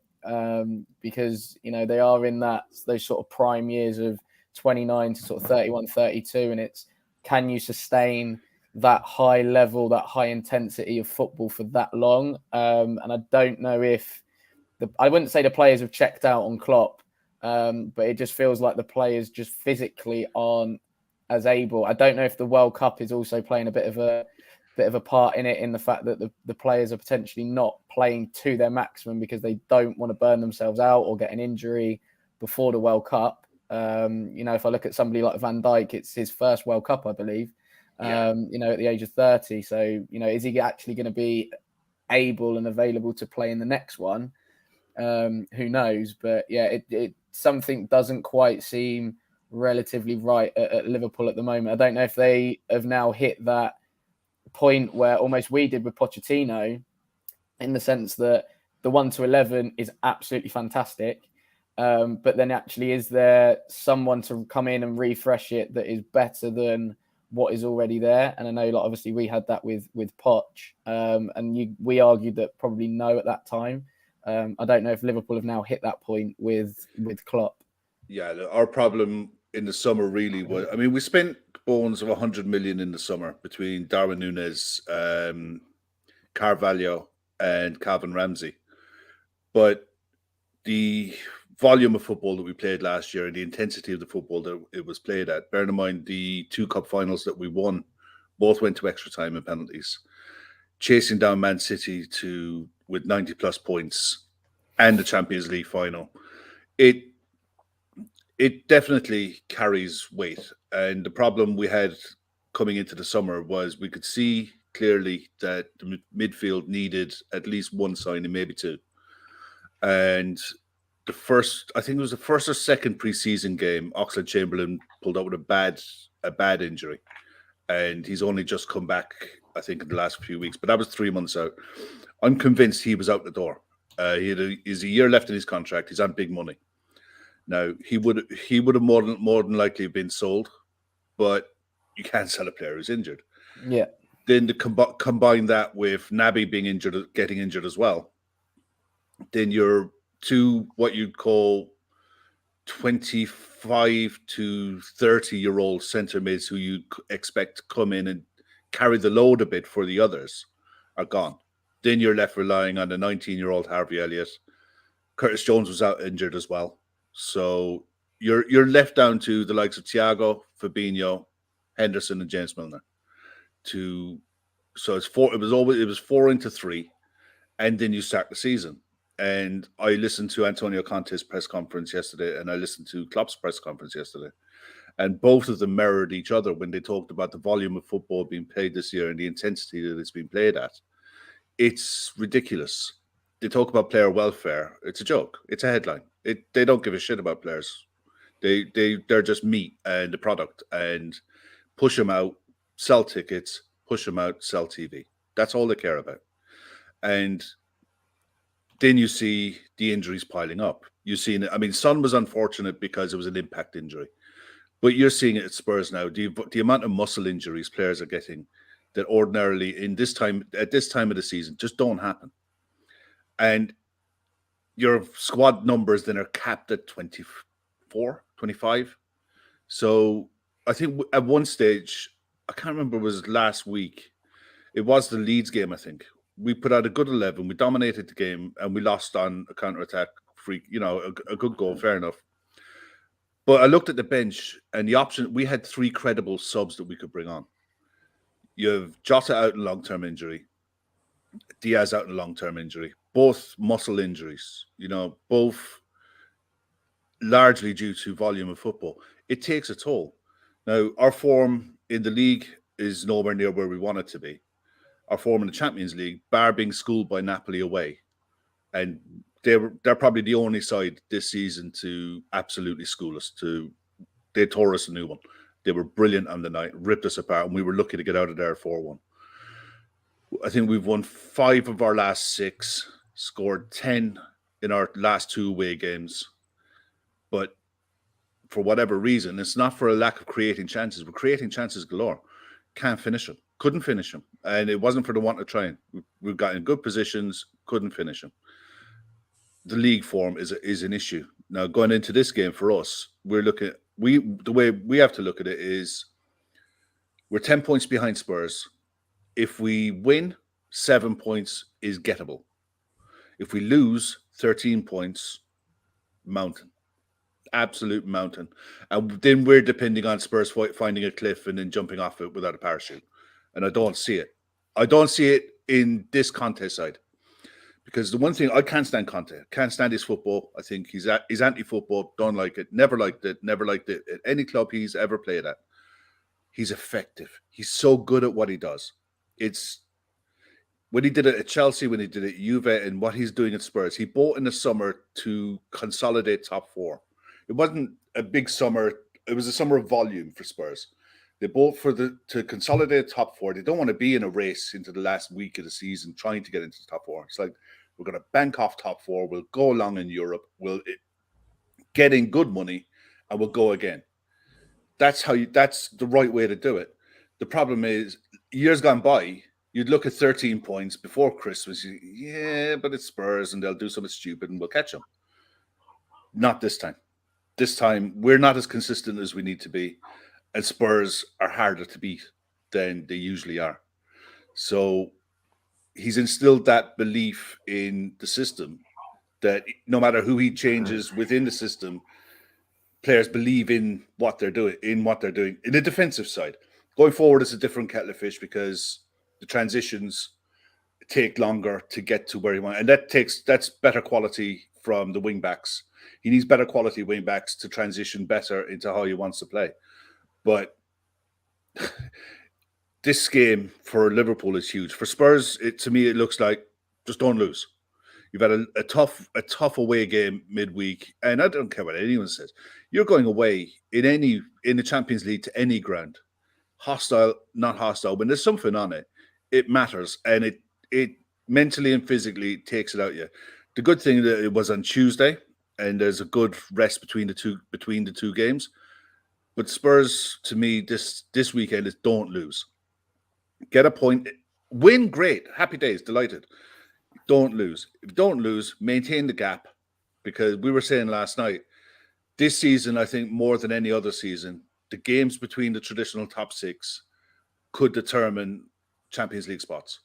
S3: because, they are in those sort of prime years of 29 to sort of 31, 32. And it's, can you sustain that high level, that high intensity of football for that long? And I don't know if I wouldn't say the players have checked out on Klopp. But it just feels like the players just physically aren't as able. I don't know if the World Cup is also playing a bit of a part in it, in the fact that the players are potentially not playing to their maximum because they don't want to burn themselves out or get an injury before the World Cup. If I look at somebody like Van Dijk, it's his first World Cup, I believe, at the age of 30. So, is he actually going to be able and available to play in the next one? Who knows? But yeah, it something doesn't quite seem relatively right at Liverpool at the moment. I don't know if they have now hit that point where almost we did with Pochettino, in the sense that the 1 to 11 is absolutely fantastic. But then actually, is there someone to come in and refresh it that is better than what is already there? And I know, obviously, we had that with Poch, and we argued that probably no at that time. I don't know if Liverpool have now hit that point with Klopp. Yeah,
S4: our problem in the summer really was, we spent bones of 100 million in the summer between Darwin Núñez, Carvalho and Calvin Ramsey. But the volume of football that we played last year and the intensity of the football that it was played at, bearing in mind the 2 cup finals that we won, both went to extra time and penalties. Chasing down Man City with 90 plus points and the Champions League final, it definitely carries weight. And the problem we had coming into the summer was we could see clearly that the midfield needed at least one signing, maybe 2. And I think it was the first or second preseason game, Oxlade-Chamberlain pulled out with a bad injury, and he's only just come back, I think, in the last few weeks. But that was 3 months out. I'm convinced he was out the door. He's a year left in his contract. He's on big money. Now he would have more than likely been sold, but you can't sell a player who's injured.
S3: Yeah.
S4: Then to combine that with Naby getting injured as well, then you're to what you'd call 25 to 30-year-old centre mids who you expect to come in and carry the load a bit for the others are gone. Then you're left relying on the 19-year-old Harvey Elliott. Curtis Jones was out injured as well. So you're left down to the likes of Thiago, Fabinho, Henderson, and James Milner. So it was 4 into 3, and then you start the season. And I listened to Antonio Conte's press conference yesterday, and I listened to Klopp's press conference yesterday. And both of them mirrored each other when they talked about the volume of football being played this year and the intensity that it's been played at. it's ridiculous. They talk about player welfare. It's a joke. It's a headline. They don't give a shit about players. They're just meat and the product, and push them out, sell tickets, push them out, sell TV. That's all they care about. And then you see the injuries piling up. I mean, Son was unfortunate because it was an impact injury, but you're seeing it at Spurs now. The amount of muscle injuries players are getting that ordinarily at this time of the season just don't happen. And your squad numbers then are capped at 24, 25. So I think at one stage, I can't remember, it was last week. It was the Leeds game, I think. We put out a good 11. We dominated the game and we lost on a counter-attack freak, a good goal, fair enough. But I looked at the bench and the option, we had 3 credible subs that we could bring on. You have Jota out in long-term injury, Diaz out in long-term injury, both muscle injuries, both largely due to volume of football. It takes a toll. Now, our form in the league is nowhere near where we want it to be. Our form in the Champions League, bar being schooled by Napoli away, and they're probably the only side this season to absolutely school us. They tore us a new one. They were brilliant on the night, ripped us apart, and we were lucky to get out of there 4-1. I think we've won 5 of our last 6, scored 10 in our last 2 away games. But for whatever reason, it's not for a lack of creating chances. We're creating chances galore. Can't finish them. Couldn't finish them. And it wasn't for the want of trying. We've got in good positions, couldn't finish them. The league form is an issue. Now, going into this game for us, the way we have to look at it is we're 10 points behind Spurs. If we win, 7 points is gettable. If we lose, 13 points, mountain. Absolute mountain. And then we're depending on Spurs finding a cliff and then jumping off it without a parachute. And I don't see it. I don't see it in this Conte side. Because the one thing, I can't stand Conte. Can't stand his football. I think he's anti-football. Don't like it. Never liked it. Never liked it at any club he's ever played at. He's effective. He's so good at what he does. It's when he did it at Chelsea, when he did it at Juve, and what he's doing at Spurs. He bought in the summer to consolidate top 4. It wasn't a big summer. It was a summer of volume for Spurs. They bought to consolidate top 4. They don't want to be in a race into the last week of the season trying to get into the top 4. It's like, we're going to bank off top 4. We'll go along in Europe. We'll get in good money, and we'll go again. That's the right way to do it. The problem is, years gone by, you'd look at 13 points before Christmas. But it's Spurs, and they'll do something stupid, and we'll catch them. Not this time. This time, we're not as consistent as we need to be, and Spurs are harder to beat than they usually are. So he's instilled that belief in the system that no matter who he changes within the system, players believe in what they're doing, in the defensive side. Going forward is a different kettle of fish because the transitions take longer to get to where he wants, and that's better quality from the wing backs. He needs better quality wing backs to transition better into how he wants to play. But this game for Liverpool is huge. For Spurs, to me, it looks like just don't lose. You've had a tough away game midweek, and I don't care what anyone says. You're going away in the Champions League to any ground, hostile, not hostile. When there's something on it, it matters, and it mentally and physically takes it out of you. The good thing that it was on Tuesday, and there's a good rest between the two games. But Spurs, to me, this weekend is don't lose. Get a point, win, great, happy days, delighted. Don't lose. If you don't lose, maintain the gap, because we were saying last night, this season, I think more than any other season, the games between the traditional top 6 could determine Champions League spots.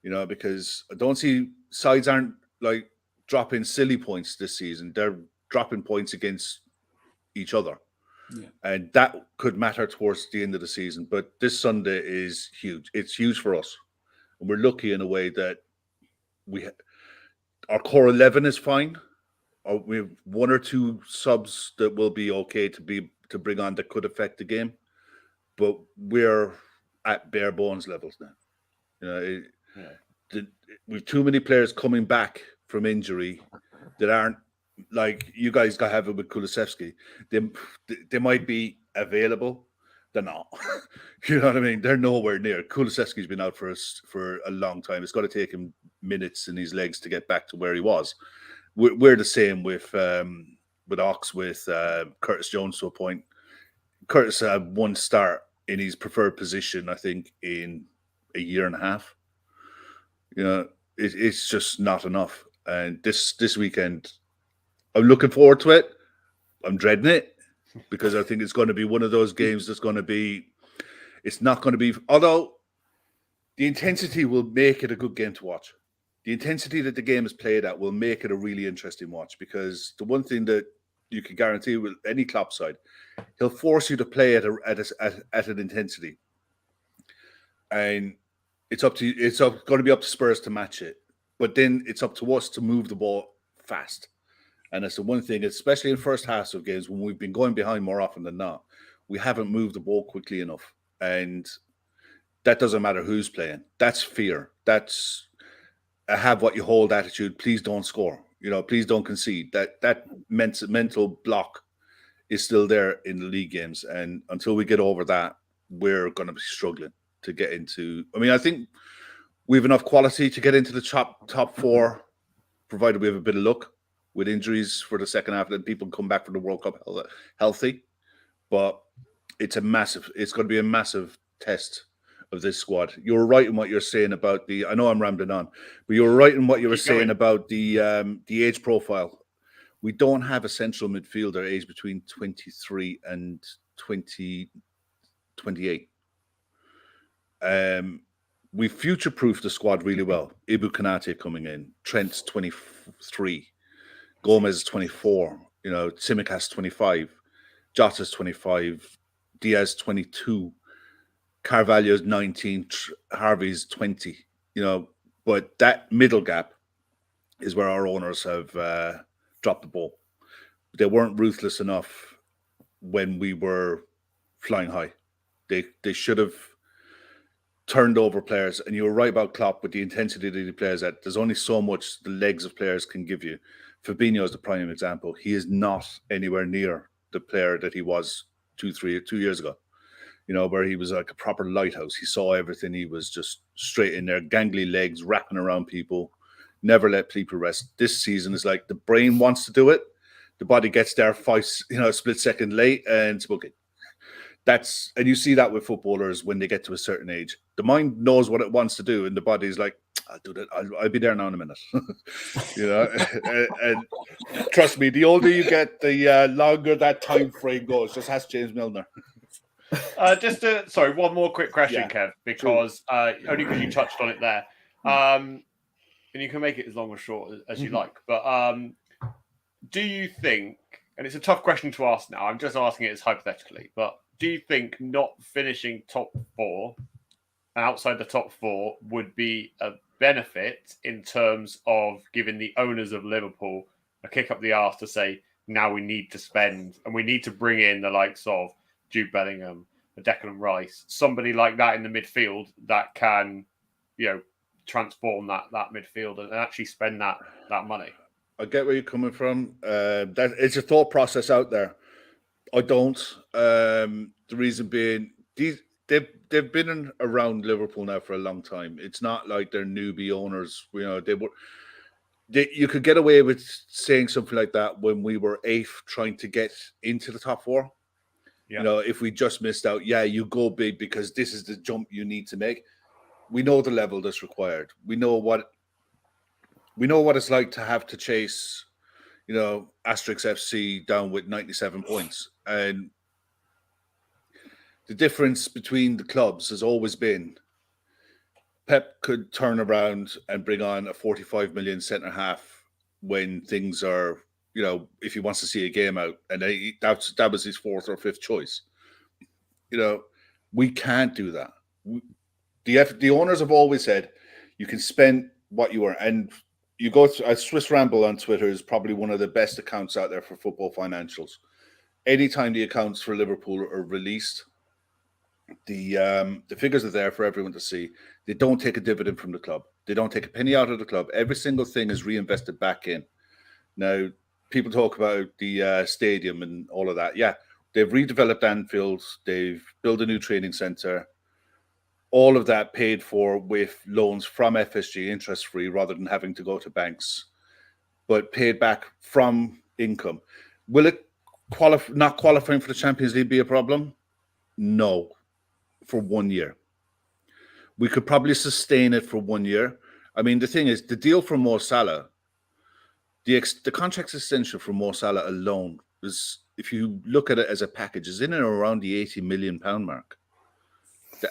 S4: Because I don't see sides aren't like dropping silly points this season. They're dropping points against each other. Yeah. And that could matter towards the end of the season. But this Sunday is huge. It's huge for us. And we're lucky in a way that our core 11 is fine. We have 1 or 2 subs that will be okay to bring on that could affect the game. But we're at bare bones levels now. we've too many players coming back from injury that aren't like you guys got to have it with Kulusevski. They might be available. They're not. You know what I mean? They're nowhere near. Kulusevski's been out for us for a long time. It's got to take him minutes in his legs to get back to where he was. We're the same with Ox, with Curtis Jones to a point. Curtis had one start in his preferred position, I think, in a year and a half. You know, it's just not enough. And this weekend, I'm looking forward to it. I'm dreading it because I think it's going to be one of those games that's going to be. It's not going to be. Although the intensity will make it a good game to watch. The intensity that the game is played at will make it a really interesting watch because the one thing that you can guarantee with any Klopp side, he'll force you to play at an intensity, and it's going to be up to Spurs to match it. But then it's up to us to move the ball fast, and that's the one thing, especially in first halves of games when we've been going behind more often than not, we haven't moved the ball quickly enough, and that doesn't matter who's playing. That's fear. That's a have what you hold attitude. Please don't score. You know, please don't concede. That mental block is still there in the league games, and until we get over that, we're going to be struggling to get into. I mean, I think we have enough quality to get into the top four, provided we have a bit of luck with injuries for the second half, and people come back from the World Cup healthy. But it's going to be a massive test of this squad. You're right in what you're saying about I know I'm rambling on, but you're right in what you were saying about the age profile. We don't have a central midfielder aged between 23 and 28. We future-proofed the squad really well. Ibu Konate coming in, Trent's 23, Gomez is 24, you know, Tsimikas 25, Jota's 25, Diaz 22, Carvalho's 19, Harvey's 20, you know, but that middle gap is where our owners have dropped the ball. They weren't ruthless enough when we were flying high. They should have turned over players, and you were right about Klopp with the intensity that he plays at. There's only so much the legs of players can give you. Fabinho is the prime example. He is not anywhere near the player that he was 2 years ago. You know, where he was like a proper lighthouse. He saw everything. He was just straight in there, gangly legs, wrapping around people, never let people rest. This season is like the brain wants to do it. The body gets there a split second late and it's booking. And you see that with footballers when they get to a certain age. The mind knows what it wants to do, and the body's like, I'll do that. I'll be there now in a minute. You know, and trust me, the older you get, the longer that time frame goes. Just ask James Milner.
S1: One more quick question, Kev, because only because you touched on it there, and you can make it as long or short as you like. But do you think, and it's a tough question to ask now, I'm just asking it as hypothetically, but do you think not finishing top four and outside the top four would be a benefit in terms of giving the owners of Liverpool a kick up the arse to say, now we need to spend and we need to bring in the likes of Jude Bellingham, Declan Rice, somebody like that in the midfield that can, you know, transform that midfield and actually spend that money?
S4: I get where you're coming from. That it's a thought process out there. I don't. The reason being, they've been around Liverpool now for a long time. It's not like they're newbie owners. You know, you could get away with saying something like that when we were 8th, trying to get into the top four. Yeah. You know, if we just missed out, you go big because this is the jump you need to make. We know the level that's required. We know what it's like to have to chase, you know, Asterix FC down with 97 points. And the difference between the clubs has always been Pep could turn around and bring on a 45 million centre half when things are, you know, if he wants to see a game out, and that was his 4th or 5th choice. You know, we can't do that. The owners have always said you can spend what you earn, and you go through. Swiss Ramble on Twitter is probably one of the best accounts out there for football financials. Anytime the accounts for Liverpool are released, the figures are there for everyone to see. They don't take a dividend from the club. They don't take a penny out of the club. Every single thing is reinvested back in. Now, people talk about the stadium and all of that. Yeah, they've redeveloped Anfield. They've built a new training centre. All of that paid for with loans from FSG, interest-free, rather than having to go to banks, but paid back from income. Will it not qualifying for the Champions League be a problem? No, for 1 year. We could probably sustain it for 1 year. I mean, the thing is, the deal for Mo Salah, the contract extension for Mo Salah alone is, if you look at it as a package, is in and around the £80 million mark.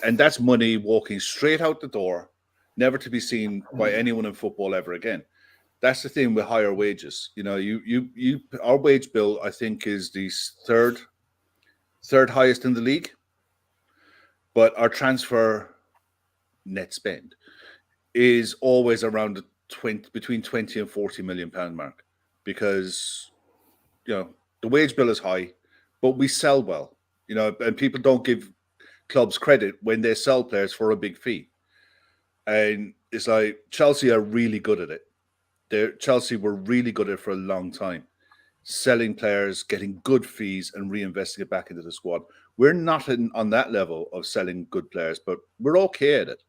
S4: And that's money walking straight out the door, never to be seen by anyone in football ever again. That's the thing with higher wages. You know, our wage bill, I think, is the third highest in the league. But our transfer net spend is always around between 20 and 40 million pound mark, because, you know, the wage bill is high, but we sell well, you know, and people don't give clubs credit when they sell players for a big fee. And it's like Chelsea are really good at it. Chelsea were really good at it for a long time, selling players, getting good fees, and reinvesting it back into the squad. We're not on that level of selling good players, but we're okay at it.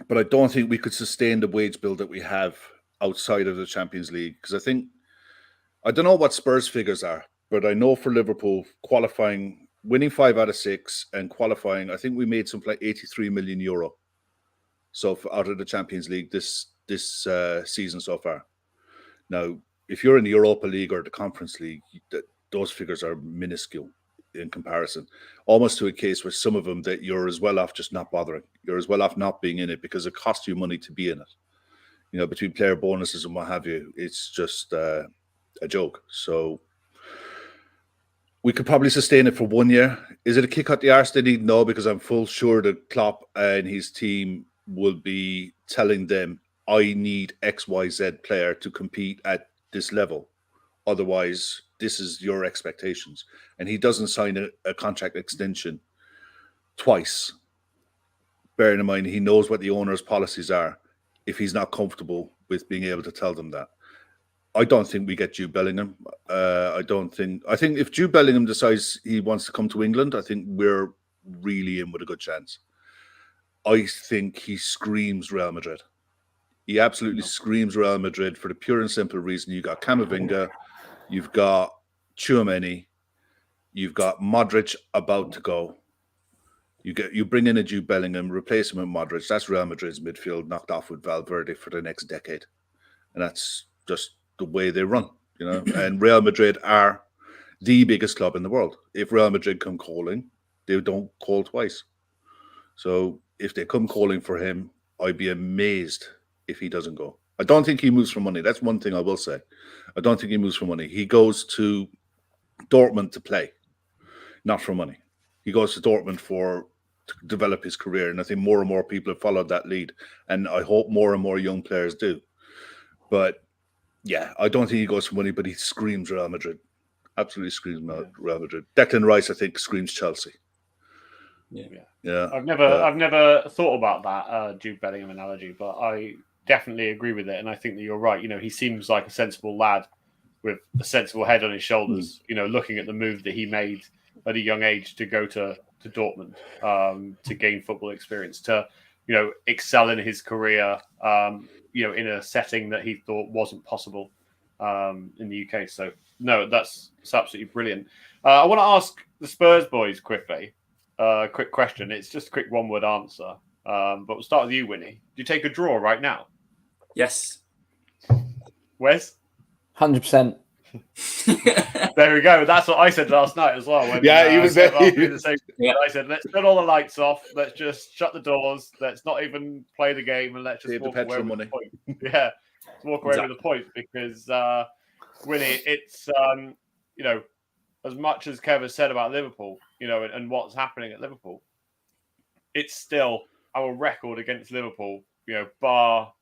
S4: But I don't think we could sustain the wage bill that we have outside of the Champions League, because I don't know what Spurs figures are, but I know for Liverpool, qualifying, winning 5 out of 6 and qualifying, I think we made something like €83 million. So out of the Champions League this season so far. Now, if you're in the Europa League or the Conference League, those figures are minuscule in comparison, almost to a case where some of them that you're as well off just not bothering. You're as well off not being in it because it costs you money to be in it. You know, between player bonuses and what have you, it's just a joke. So we could probably sustain it for 1 year. Is it a kick out the arse they need? No, because I'm full sure that Klopp and his team will be telling them, I need XYZ player to compete at this level. Otherwise, this is your expectations. And he doesn't sign a contract extension twice. Bearing in mind, he knows what the owner's policies are if he's not comfortable with being able to tell them that. I don't think we get Jude Bellingham. I think if Jude Bellingham decides he wants to come to England, I think we're really in with a good chance. I think he screams Real Madrid. He absolutely screams Real Madrid for the pure and simple reason you got Camavinga, you've got Tchouaméni, you've got Modric about to go. You bring in a Jude Bellingham, replace him with Modric. That's Real Madrid's midfield knocked off with Valverde for the next decade, and that's just the way they run, you know. And Real Madrid are the biggest club in the world. If Real Madrid come calling, they don't call twice. So if they come calling for him, I'd be amazed if he doesn't go. I don't think he moves for money. That's one thing I will say. I don't think he moves for money. He goes to Dortmund to play, not for money. He goes to Dortmund to develop his career. And I think more and more people have followed that lead. And I hope more and more young players do. But yeah, I don't think he goes for money, but he screams Real Madrid. Absolutely screams Real Madrid. Declan Rice, I think, screams Chelsea. Yeah.
S1: I've never thought about that Jude Bellingham analogy, but I definitely agree with it. And I think that you're right. You know, he seems like a sensible lad with a sensible head on his shoulders, you know, looking at the move that he made at a young age to go to Dortmund, to gain football experience, to, you know, excel in his career, you know, in a setting that he thought wasn't possible in the UK. So, no, that's absolutely brilliant. I want to ask the Spurs boys quickly. Quick question. It's just a quick one-word answer. But we'll start with you, Wynnie. Do you take a draw right now?
S2: Yes.
S1: Wes?
S3: 100%.
S1: There we go. That's what I said last night as well. When,
S4: he was there.
S1: I said, let's turn all the lights off. Let's just shut the doors. Let's not even play the game, and let's just walk away with the point. Yeah, walk away with the point, because Wynnie, it's you know, as much as Kev has said about Liverpool, you know, and what's happening at Liverpool, it's still our record against Liverpool, you know, bar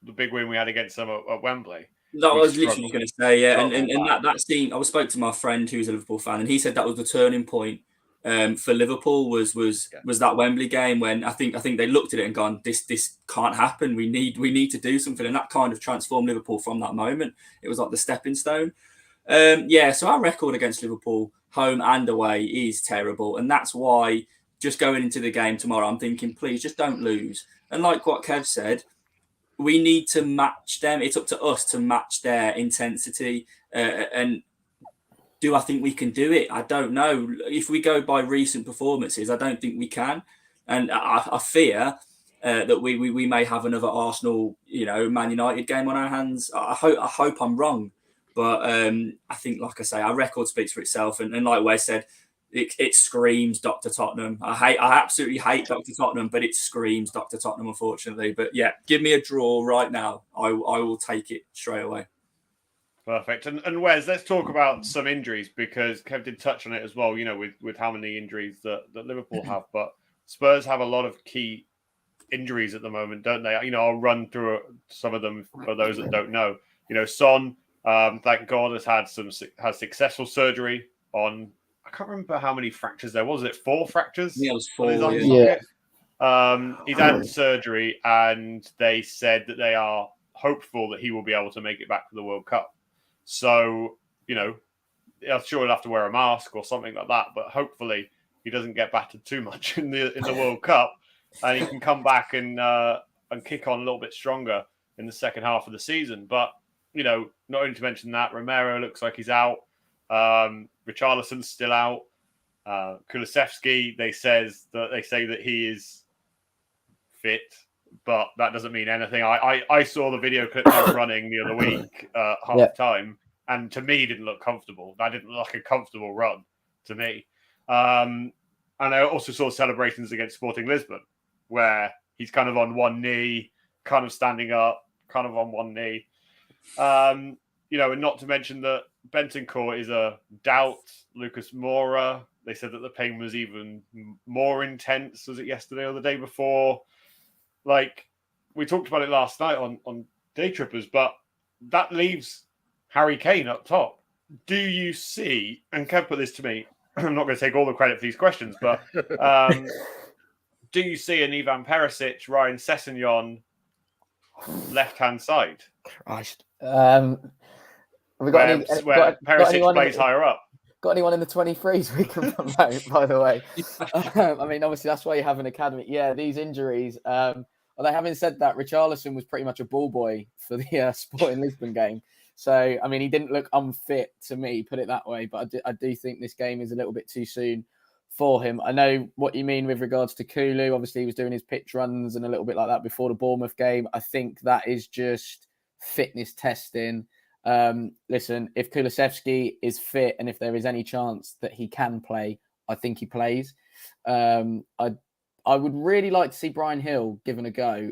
S1: the big win we had against them at Wembley.
S2: That was literally going to say, yeah. And that scene, I spoke to my friend who's a Liverpool fan, and he said that was the turning point for Liverpool was that Wembley game when I think they looked at it and gone, this can't happen. We need to do something, and that kind of transformed Liverpool from that moment. It was like the stepping stone. So our record against Liverpool, home and away, is terrible, and that's why just going into the game tomorrow, I'm thinking, please just don't lose. And like what Kev said, we need to match them. It's up to us to match their intensity. And do I think we can do it? I don't know. If we go by recent performances, I don't think we can. And I fear that we may have another Arsenal, Man United game on our hands. I hope I'm wrong. But I think, like I say, our record speaks for itself. And like Wes said, it screams Dr. Tottenham. I absolutely hate Dr. Tottenham, but it screams Dr. Tottenham, unfortunately. But yeah, give me a draw right now. I will take it straight away.
S1: Perfect. And Wes, let's talk about some injuries, because Kev did touch on it as well, with how many injuries that Liverpool have. But Spurs have a lot of key injuries at the moment, don't they? I'll run through some of them for those that don't know. Son, thank God, has successful surgery on, I can't remember how many fractures there was. Was it 4 fractures?
S2: Yeah, it was 4.
S1: He's had surgery, and they said that they are hopeful that he will be able to make it back for the World Cup. So, I'm sure he'll have to wear a mask or something like that, but hopefully he doesn't get battered too much in the World Cup, and he can come back and kick on a little bit stronger in the second half of the season. But, not only to mention that, Romero looks like he's out. Richarlison's still out. Kulusevski, they say that he is fit, but that doesn't mean anything. I saw the video clip of him running the other week half time, and to me didn't look comfortable. That didn't look like a comfortable run to me. And I also saw celebrations against Sporting Lisbon, where he's kind of on one knee, kind of standing up, kind of on one knee. And not to mention that Bentancur is a doubt. Lucas Moura, they said that the pain was even more intense. Was it yesterday or the day before? Like, we talked about it last night on Day Trippers, but that leaves Harry Kane up top. Do you see, and Kev put this to me, I'm not going to take all the credit for these questions, but do you see an Ivan Perisic, Ryan Sessegnon left-hand side?
S3: Christ.
S1: Where Perisic plays higher up.
S3: Got anyone in the 23s we can promote, by the way? I mean, obviously, that's why you have an academy. Yeah, these injuries. Although having said that, Richarlison was pretty much a ball boy for the Sporting Lisbon game. So, I mean, he didn't look unfit to me, put it that way. But I do think this game is a little bit too soon for him. I know what you mean with regards to Kulu. Obviously, he was doing his pitch runs and a little bit like that before the Bournemouth game. I think that is just fitness testing. Listen, if Kulusevski is fit and if there is any chance that he can play, I think he plays. I would really like to see Bryan Hill given a go,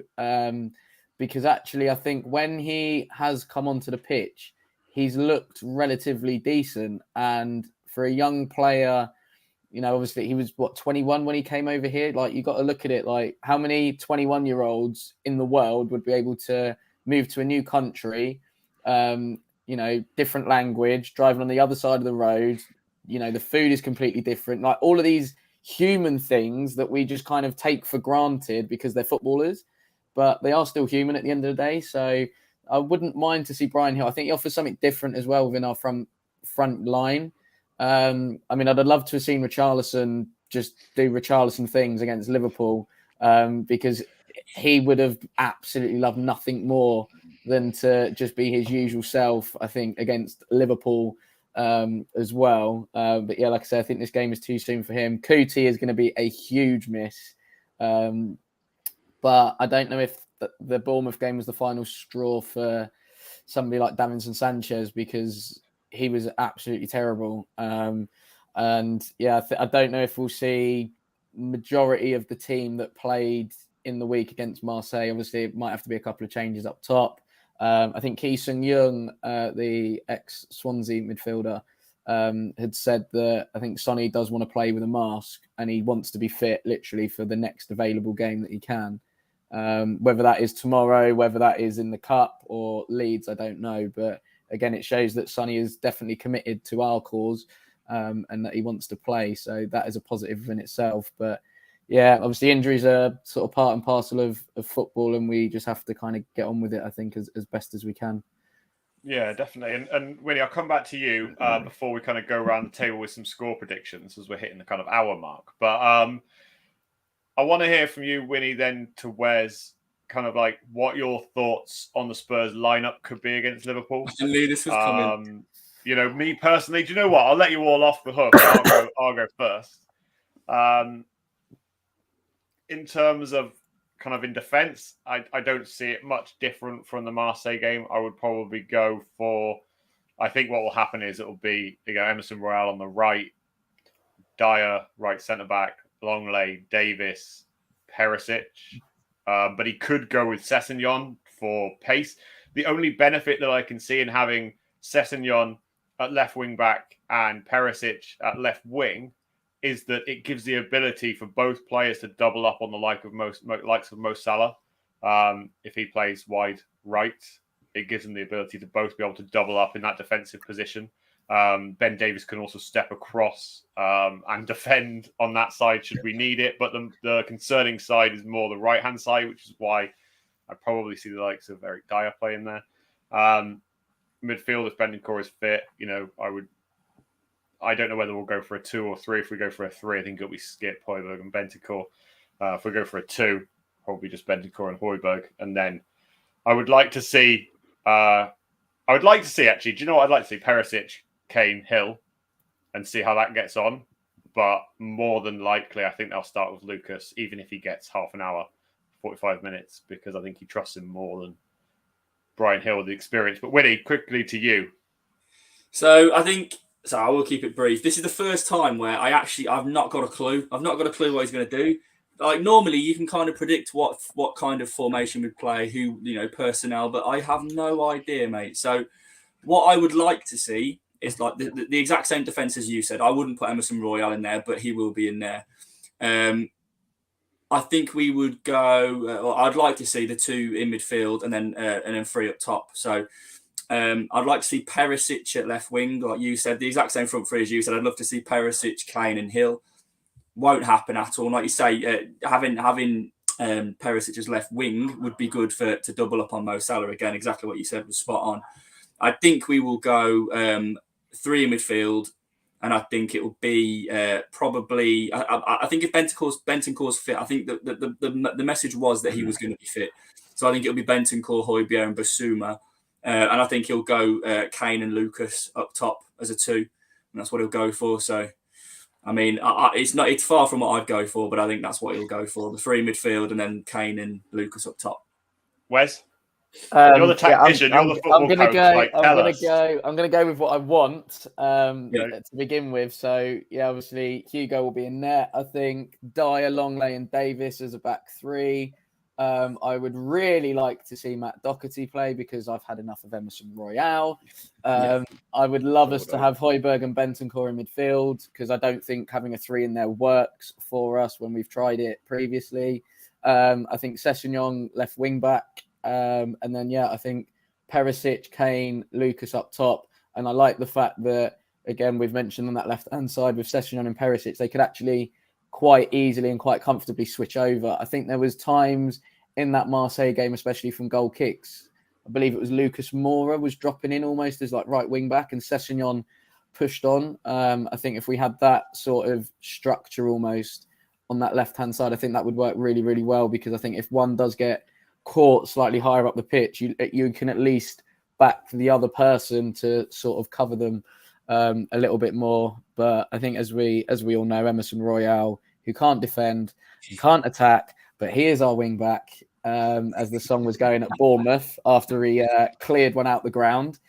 S3: because actually I think when he has come onto the pitch, he's looked relatively decent. And for a young player, obviously he was 21 when he came over here. Like, you got to look at it like, how many 21-year-olds in the world would be able to move to a new country, different language, driving on the other side of the road, the food is completely different. Like, all of these human things that we just kind of take for granted because they're footballers, but they are still human at the end of the day. So I wouldn't mind to see Bryan Hill. I think he offers something different as well within our front line. I mean, I'd love to have seen Richarlison just do Richarlison things against Liverpool, because he would have absolutely loved nothing more than to just be his usual self, I think, against Liverpool as well. But yeah, like I said, I think this game is too soon for him. Kuti is going to be a huge miss. But I don't know if the Bournemouth game was the final straw for somebody like Davinson Sanchez, because he was absolutely terrible. And yeah, I don't know if we'll see majority of the team that played in the week against Marseille. Obviously, it might have to be a couple of changes up top. I think Ki Sung-young, the ex-Swansea midfielder, had said that I think Sonny does want to play with a mask and he wants to be fit literally for the next available game that he can. Whether that is tomorrow, whether that is in the Cup or Leeds, I don't know. But again, it shows that Sonny is definitely committed to our cause. and that he wants to play. So that is a positive in itself. But yeah, obviously injuries are sort of part and parcel of football, and we just have to kind of get on with it, I think, as best as we can.
S1: Yeah, definitely. And Winnie, I'll come back to you before we kind of go around the table with some score predictions as we're hitting the kind of hour mark. But I want to hear from you, Winnie, then to Wes, kind of like what your thoughts on the Spurs lineup could be against Liverpool.
S2: I knew this was coming.
S1: You know, me personally, do you know what? I'll let you all off the hook. I'll go first. In terms of kind of in defence, I don't see it much different from the Marseille game. I would probably go for, I think what will happen is it'll be, Emerson Royale on the right, Dyer, right centre-back, Longley, Davis, Perisic. But he could go with Sessegnon for pace. The only benefit that I can see in having Sessegnon at left wing-back and Perisic at left wing is that it gives the ability for both players to double up on the likes of Mo Salah. If he plays wide right, it gives them the ability to both be able to double up in that defensive position. Ben Davies can also step across and defend on that side should we need it. But the concerning side is more the right-hand side, which is why I probably see the likes of Eric Dyer playing there. Midfield, if Bentancur is fit, I don't know whether we'll go for a 2 or 3. If we go for a 3, I think it'll be Skip, Højbjerg, and Bentancur. If we go for a 2, probably just Bentancur and Højbjerg. And then I would like to see, actually, do you know what I'd like to see? Perisic, Kane, Hill, and see how that gets on. But more than likely, I think they'll start with Lucas, even if he gets half an hour, 45 minutes, because I think he trusts him more than Brian Hill with the experience. But Winnie, quickly to you.
S2: So I will keep it brief. This is the first time where I've not got a clue. I've not got a clue what he's going to do. Like normally you can kind of predict what kind of formation would play, who, personnel, but I have no idea, mate. So what I would like to see is like the exact same defence as you said. I wouldn't put Emerson Royale in there, but he will be in there. I think we would go, I'd like to see the 2 in midfield and then 3 up top. So I'd like to see Perisic at left wing, like you said, the exact same front 3 as you said. I'd love to see Perisic, Kane, and Hill. Won't happen at all. Like you say, having Perisic as left wing would be good to double up on Mo Salah again. Exactly what you said was spot on. I think we will go 3 in midfield, and I think it will be probably. I think if Bentancur's fit, I think the message was that he was going to be fit. So I think it'll be Bentancur, Højbjerg, and Basuma. And I think he'll go Kane and Lucas up top as a 2, and that's what he'll go for. So, I mean, it's far from what I'd go for, but I think that's what he'll go for: the 3 midfield and then Kane and Lucas up top.
S1: Wes, you're the tactician. You're the football coach.
S3: I'm going to go with what I want to begin with. So yeah, obviously Hugo will be in net. I think Dyer, Longley, and Davis as a back 3. I would really like to see Matt Doherty play because I've had enough of Emerson Royale. I would love us to have Højbjerg and Bentancur in midfield because I don't think having a 3 in there works for us when we've tried it previously. I think Sessegnon left wing back. And then, I think Perisic, Kane, Lucas up top. And I like the fact that, again, we've mentioned on that left-hand side with Sessegnon and Perisic, they could actually quite easily and quite comfortably switch over. I think there was times in that Marseille game, especially from goal kicks, I believe it was Lucas Moura was dropping in almost as like right wing back and Sessegnon pushed on. I think if we had that sort of structure almost on that left-hand side, I think that would work really, really well because I think if one does get caught slightly higher up the pitch, you can at least back the other person to sort of cover them a little bit more. But I think as we all know, Emerson Royale, who can't defend, can't attack, but he is our wing back, as the song was going at Bournemouth after he cleared one out the ground.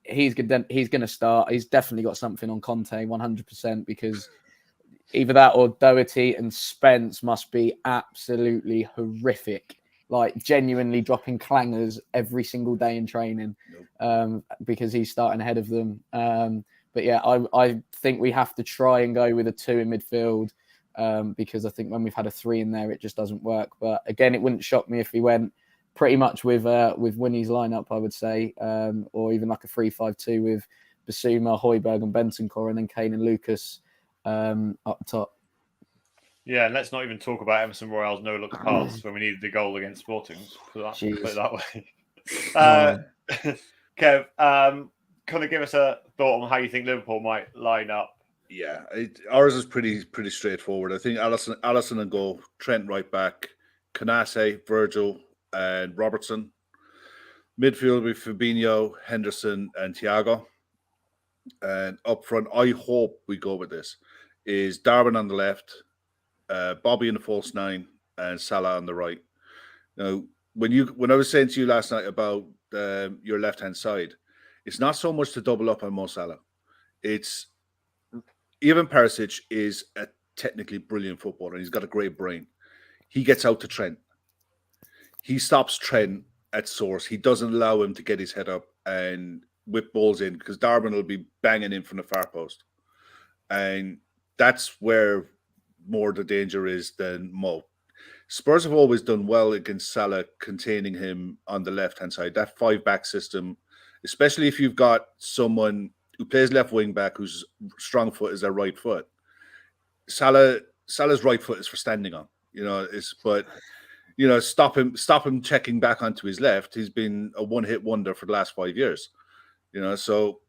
S3: He's going to start. He's definitely got something on Conte, 100%, because either that or Doherty and Spence must be absolutely horrific, like genuinely dropping clangers every single day in training, because he's starting ahead of them. But yeah, I think we have to try and go with a 2 in midfield, because I think when we've had a 3 in there, it just doesn't work. But again, it wouldn't shock me if we went pretty much with Winnie's lineup, I would say, or even like a 3-5-2 with Basuma, Højbjerg, and Bentancur, and then Kane and Lucas up top.
S1: Yeah, and let's not even talk about Emerson Royale's no-look pass when we needed the goal against Sporting. Put it that way. Kev, kind of give us a thought on how you think Liverpool might line up.
S4: Yeah, ours is pretty straightforward. I think Alisson and goal, Trent right back, Canase, Virgil, and Robertson. Midfield with Fabinho, Henderson, and Thiago. And up front, I hope we go with this, is Darwin on the left, Bobby in the false nine, and Salah on the right. Now, when I was saying to you last night about your left-hand side, it's not so much to double up on Mo Salah. It's Ivan Perisic is a technically brilliant footballer. He's got a great brain. He gets out to Trent. He stops Trent at source. He doesn't allow him to get his head up and whip balls in, because Darwin will be banging in from the far post. And that's where more the danger is than Mo. Spurs have always done well against Salah, containing him on the left-hand side. That 5-back system, especially if you've got someone who plays left wing back whose strong foot is their right foot. Salah's right foot is for standing on, stop him checking back onto his left. He's been a one-hit wonder for the last 5 years, so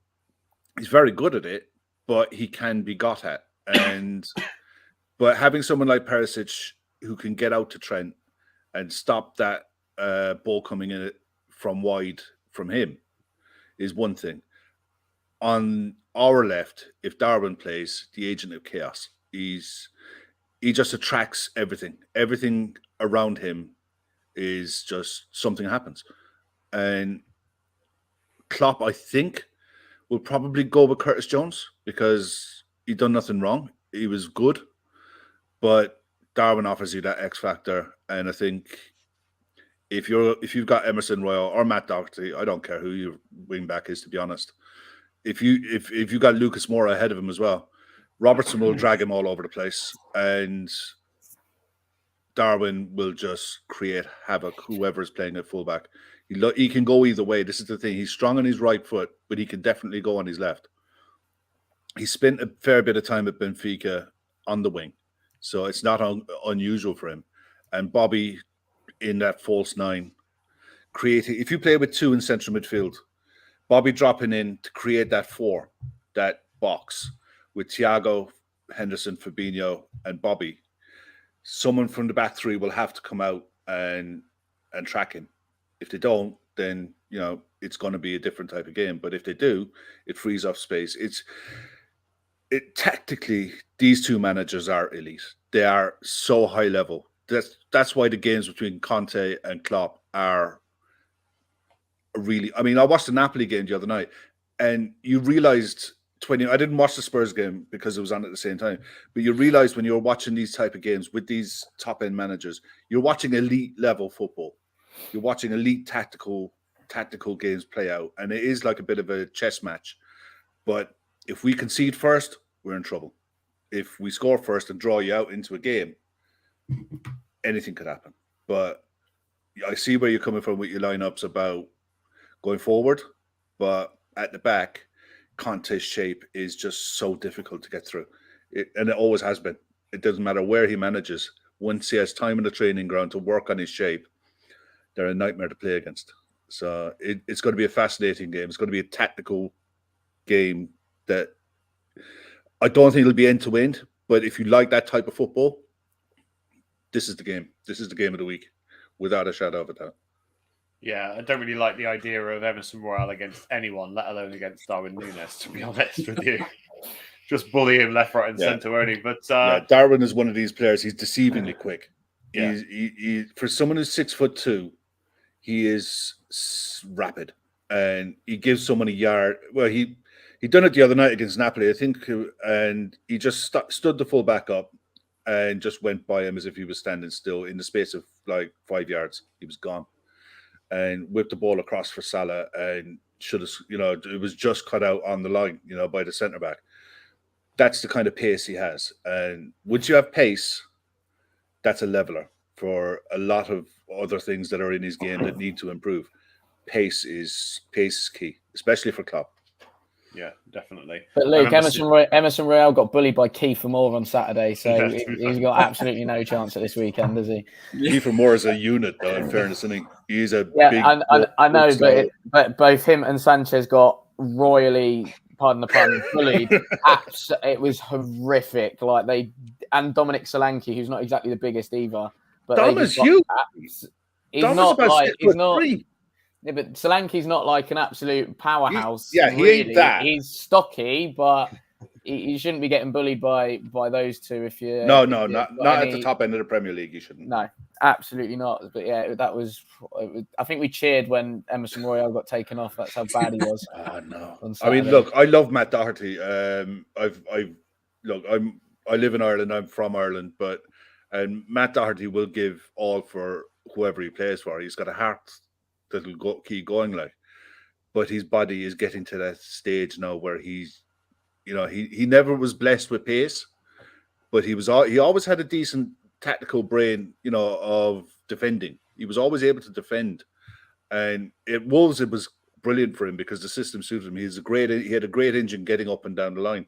S4: he's very good at it, but he can be got at. But having someone like Perisic who can get out to Trent and stop that ball coming in from wide from him is one thing. On our left, if Darwin plays, the agent of chaos, he just attracts everything. Everything around him is just something happens. And Klopp, I think, will probably go with Curtis Jones because he done nothing wrong. He was good, but Darwin offers you that X factor. And I think if you've got Emerson Royal or Matt Doherty, I don't care who your wing back is, to be honest. If you got Lucas Moura ahead of him as well, Robertson will drag him all over the place, and Darwin will just create havoc. Whoever is playing at fullback, he can go either way. This is the thing; he's strong on his right foot, but he can definitely go on his left. He spent a fair bit of time at Benfica on the wing, so it's not unusual for him. And Bobby in that false nine, creating. If you play with two in central midfield, Bobby dropping in to create that 4, that box with Thiago, Henderson, Fabinho, and Bobby. Someone from the back three will have to come out and track him. If they don't, then it's going to be a different type of game. But if they do, it frees up space. Tactically, these two managers are elite. They are so high level. That's why the games between Conte and Klopp are really. I mean, I watched the Napoli game the other night, and you realized I didn't watch the Spurs game because it was on at the same time, but you realize when you're watching these type of games with these top end managers, you're watching elite level football. You're watching elite tactical games play out, and it is like a bit of a chess match. But if we concede first, we're in trouble. If we score first and draw you out into a game, anything could happen. But I see where you're coming from with your lineups about going forward, but at the back, Conte's shape is just so difficult to get through. And it always has been. It doesn't matter where he manages. Once he has time in the training ground to work on his shape, they're a nightmare to play against. So it's going to be a fascinating game. It's going to be a tactical game that I don't think it'll be end to end. But if you like that type of football, this is the game. This is the game of the week, without a shadow of a doubt.
S1: Yeah, I don't really like the idea of Emerson Royale against anyone, let alone against Darwin Núñez, to be honest with you. Just bully him left, right, and centre only. But
S4: Darwin is one of these players. He's deceivingly quick.
S1: Yeah.
S4: He for someone who's 6'2", he is rapid, and he gives someone a yard. Well, he done it the other night against Napoli, I think, and he just stood the full back up and just went by him as if he was standing still. In the space of like 5 yards, he was gone. And whipped the ball across for Salah, and should have, it was just cut out on the line, by the centre back. That's the kind of pace he has. And once you have pace, that's a leveler for a lot of other things that are in his game that need to improve. Pace is key, especially for Klopp.
S1: Yeah, definitely.
S3: But Luke, Emerson Royale got bullied by Kiefer Moore on Saturday, so he's got absolutely no chance at this weekend, does he?
S4: Kiefer Moore is a unit, though. In fairness, I think he's a big.
S3: I know, but both him and Sanchez got royally, pardon the pun, bullied. It was horrific. And Dominic Solanke, who's not exactly the biggest either, but
S4: Dom is huge.
S3: He's not like he's not. Yeah, but Solanke's not like an absolute powerhouse.
S4: He ain't that.
S3: He's stocky, but he shouldn't be getting bullied by those two. If you
S4: not at the top end of the Premier League. You shouldn't.
S3: No, absolutely not. But yeah, that was. I think we cheered when Emerson Royale got taken off. That's how bad he was.
S4: Oh no! I mean, look, I love Matt Doherty. I live in Ireland. I'm from Ireland, but Matt Doherty will give all for whoever he plays for. He's got a heart that'll keep going, but his body is getting to that stage now where he's, he never was blessed with pace, but he always had a decent tactical brain, of defending. He was always able to defend, and it was brilliant for him because the system suited him. He had a great engine getting up and down the line,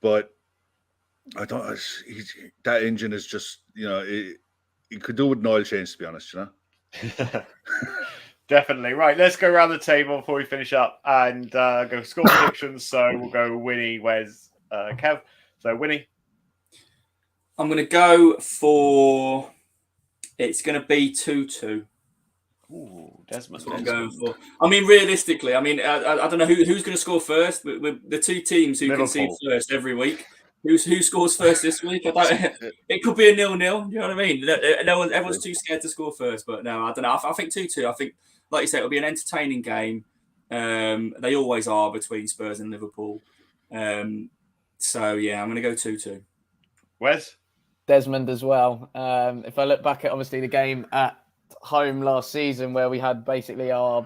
S4: but that engine is just, he could do with an oil change, to be honest,
S1: Definitely. Right, let's go around the table before we finish up and go score predictions. So we'll go Wynnie, Wes, Kev. So Wynnie.
S2: I'm going to go for... It's going to be 2-2.
S1: Ooh, Desmond.
S2: That's what I'm going for. I mean, realistically, I don't know who's going to score first. With the two teams who concede first every week. Who scores first this week? It could be a 0-0. You know what I mean? Everyone's too scared to score first. But no, I don't know. I think 2-2. I think, like you said, it'll be an entertaining game. They always are between Spurs and Liverpool. So yeah, I'm going to go 2-2.
S1: Wes?
S3: Desmond as well. If I look back at obviously the game at home last season where we had basically our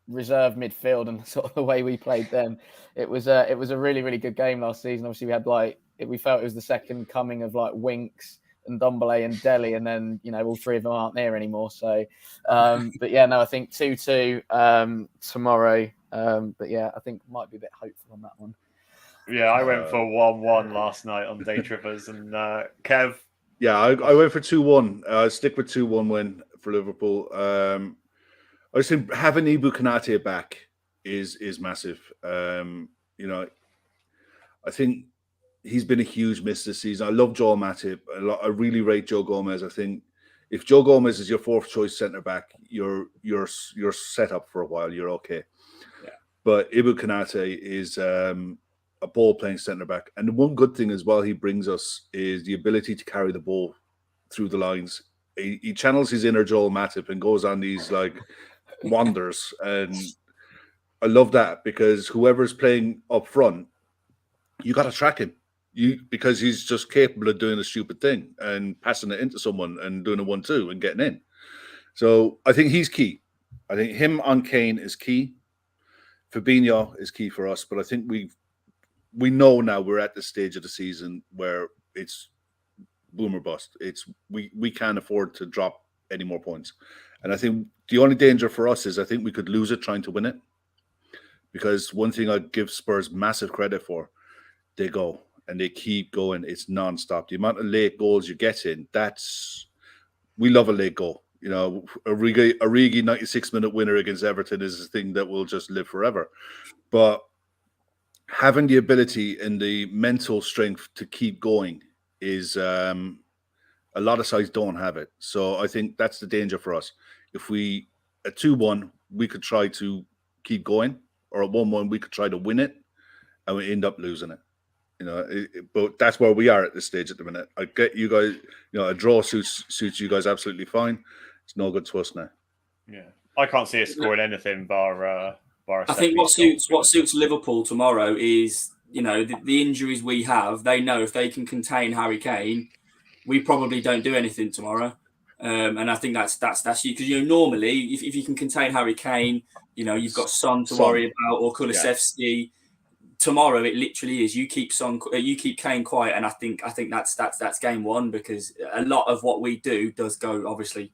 S3: reserve midfield and sort of the way we played them, it was a really, really good game last season. Obviously we had we felt it was the second coming of Winks and Ndombele and Dele, and then all three of them aren't there anymore. So but yeah, no, I think 2-2 tomorrow. But yeah, I think might be a bit hopeful on that one.
S1: Yeah, I went for 1-1 last night on Day Trippers. And Kev?
S4: Yeah, I went for 2-1. I stick with 2-1 win for Liverpool. I just think having Ibu Konate back is massive. I think he's been a huge miss this season. I love Joel Matip. I really rate Joe Gomez. I think if Joe Gomez is your fourth choice centre back, you're set up for a while. You're okay. Yeah. But Ibu Konate is a ball playing centre back, and the one good thing as well he brings us is the ability to carry the ball through the lines. He channels his inner Joel Matip and goes on these wonders, and I love that because whoever's playing up front, you got to track him. Because he's just capable of doing a stupid thing and passing it into someone and doing a 1-2 and getting in. So I think he's key. I think him on Kane is key. Fabinho is key for us, but I think we know now we're at the stage of the season where it's boom or bust. We can't afford to drop any more points. And I think the only danger for us is I think we could lose it trying to win it. Because one thing I'd give Spurs massive credit for, they go and they keep going. It's non-stop. The amount of late goals you get in, we love a late goal. Origi 96-minute winner against Everton is a thing that will just live forever. But having the ability and the mental strength to keep going is a lot of sides don't have it. So I think that's the danger for us. If at 2-1, we could try to keep going, or at 1-1, we could try to win it, and we end up losing it. But that's where we are at this stage at the minute. I get you guys, a draw suits you guys absolutely fine. It's no good to us now.
S1: Yeah, I can't see us scoring anything bar.
S2: I think what suits Liverpool tomorrow is the injuries we have. They know if they can contain Harry Kane, we probably don't do anything tomorrow. And I think that's you because normally if you can contain Harry Kane, you've got Son to worry about or Kulusevski. Yeah. Tomorrow it literally is you keep Kane quiet, and I think that's game one because a lot of what we do does go obviously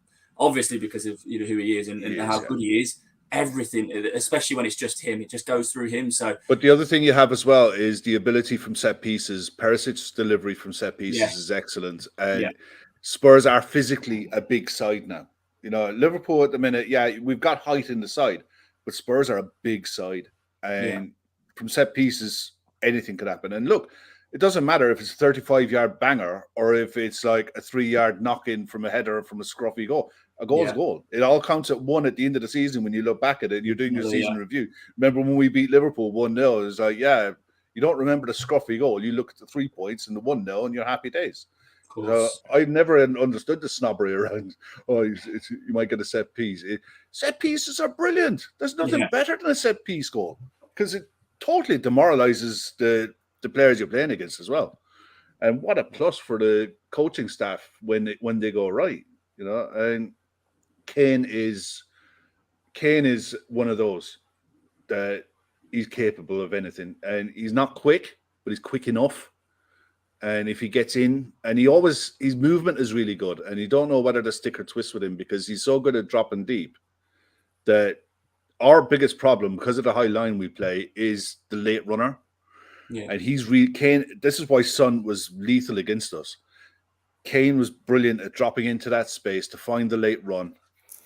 S2: because of who he is and how good he is. everything, especially when it's just him. It just goes through him. So,
S4: but the other thing you have as well is the ability from set pieces. Perisic's delivery from set pieces is excellent, and Spurs are physically a big side now. You know, Liverpool at the minute, we've got height in the side, but Spurs are a big side, and from set pieces, anything could happen. And look, it doesn't matter if it's a 35-yard banger or if it's like a 3-yard knock-in from a header from a scruffy goal. A goal's a goal. It all counts at one at the end of the season when you look back at it and you're doing your season review. Remember when we beat Liverpool 1-0? It was like, you don't remember the scruffy goal. You look at the 3 points and the 1-0 and you're happy days. So I've never understood the snobbery around, you might get a set piece. Set pieces are brilliant. There's nothing better than a set piece goal because it totally demoralizes the players you're playing against as well. And what a plus for the coaching staff when they go right, you know. And Kane is one of those that he's capable of anything, and he's not quick, but he's quick enough. And if he gets in, and his movement is really good, and you don't know whether to stick or twist with him because he's so good at dropping deep that our biggest problem, because of the high line we play, is the late runner. Yeah. And Kane. This is why Son was lethal against us. Kane was brilliant at dropping into that space to find the late run,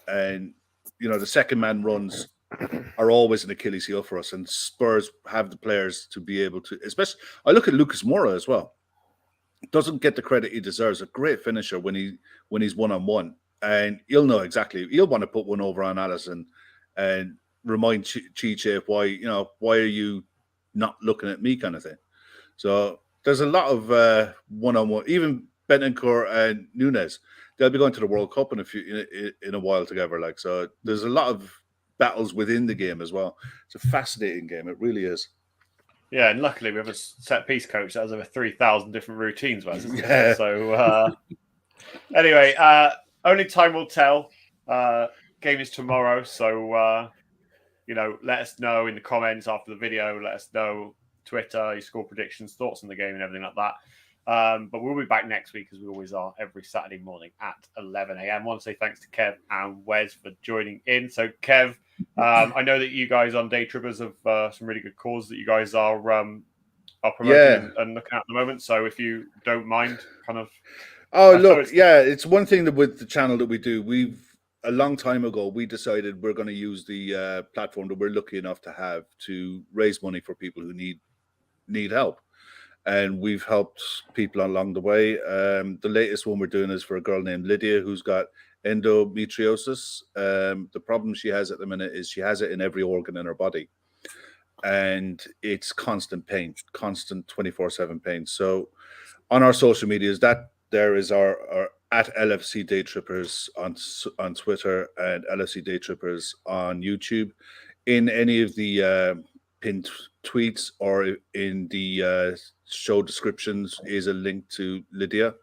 S4: and you know the second man runs are always an Achilles heel for us. And Spurs have the players to be able to. Especially, I look at Lucas Moura as well. Doesn't get the credit he deserves. A great finisher when he's 1-on-1, and he'll know exactly. He'll want to put one over on Alisson and remind Chiche why are you not looking at me kind of thing. So there's a lot of one-on-one. Even Bentancur and Nunes, they'll be going to the World Cup in a while together. Like, so there's a lot of battles within the game as well. It's a fascinating game. It really is.
S1: Yeah, and luckily we have a set piece coach that has over 3,000 different routines. Yeah. So anyway, only time will tell. Game is tomorrow, so let us know in the comments after the video. Let us know Twitter, your score predictions, thoughts on the game, and everything like that. But we'll be back next week, as we always are, every Saturday morning at 11 a.m. I want to say thanks to Kev and Wes for joining in. So, Kev, I know that you guys on Day Trippers have some really good causes that you guys are promoting and looking at the moment. So, if you don't mind, kind of.
S4: Oh, look, it's one thing that with the channel that we do, a long time ago, we decided we're going to use the platform that we're lucky enough to have to raise money for people who need help. And we've helped people along the way. The latest one we're doing is for a girl named Lydia who's got endometriosis. The problem she has at the minute is she has it in every organ in her body. And it's constant pain, constant 24/7 pain. So on our social medias, there is our at LFC Day Trippers on Twitter and LFC Day Trippers on YouTube. In any of the pinned tweets or in the show descriptions is a link to Lydia.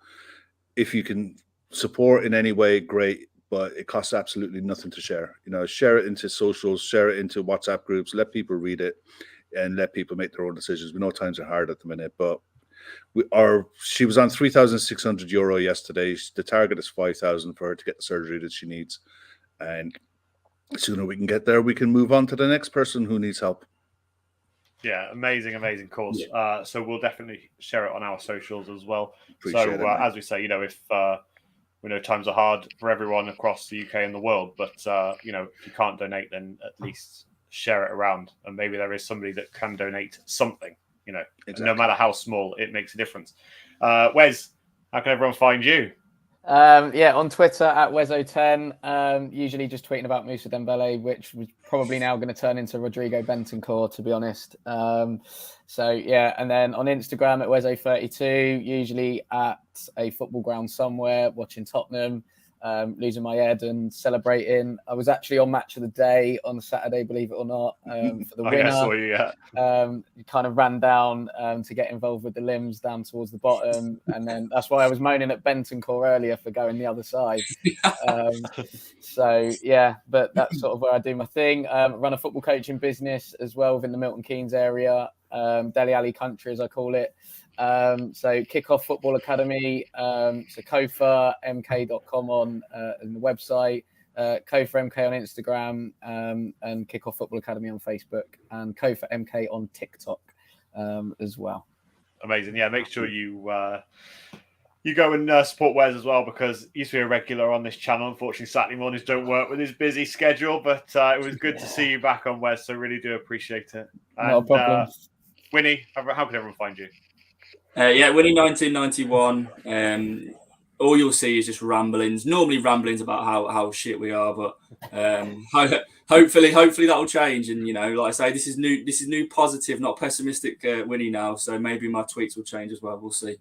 S4: If you can support in any way, great, but it costs absolutely nothing to share. Share it into socials, share it into WhatsApp groups, let people read it and let people make their own decisions. We know times are hard at the minute, but she was on €3,600 yesterday. The target is 5,000 for her to get the surgery that she needs. And the sooner we can get there, we can move on to the next person who needs help.
S1: Yeah, amazing course. Yeah. So we'll definitely share it on our socials as well.
S4: Appreciate it,
S1: as we say, if we know times are hard for everyone across the UK and the world, but if you can't donate, then at least share it around, and maybe there is somebody that can donate something. Exactly. No matter how small, it makes a difference. Wes, how can everyone find you?
S3: On Twitter at Wezo10, usually just tweeting about Moussa Dembele, which was probably now going to turn into Rodrigo Bentancur, to be honest. And then on Instagram at Wezo32, usually at a football ground somewhere, watching Tottenham, losing my head and celebrating. I was actually on Match of the Day on Saturday, believe it or not, for the winner.
S1: I saw you,
S3: kind of ran down to get involved with the limbs down towards the bottom, and then that's why I was moaning at Bentancur earlier for going the other side. But that's sort of where I do my thing. Run a football coaching business as well within the Milton Keynes area, Dele Alli country as I call it. So Kickoff Football Academy, so kofa.mk.com on the website. Co for MK on Instagram, and Kickoff Football Academy on Facebook, and Co for MK on TikTok as well.
S1: Amazing. Yeah, make sure you go and support Wes as well, because he used to be a regular on this channel. Unfortunately, Saturday mornings don't work with his busy schedule, but it was good to see you back on, Wes, so really do appreciate it. And,
S3: not a problem.
S1: Wynnie, how can everyone find you?
S2: Wynnie 1991. All you'll see is just ramblings. Normally ramblings about how shit we are, but hopefully that will change. And like I say, this is new positive, not pessimistic Wynnie now. So maybe my tweets will change as well. We'll see.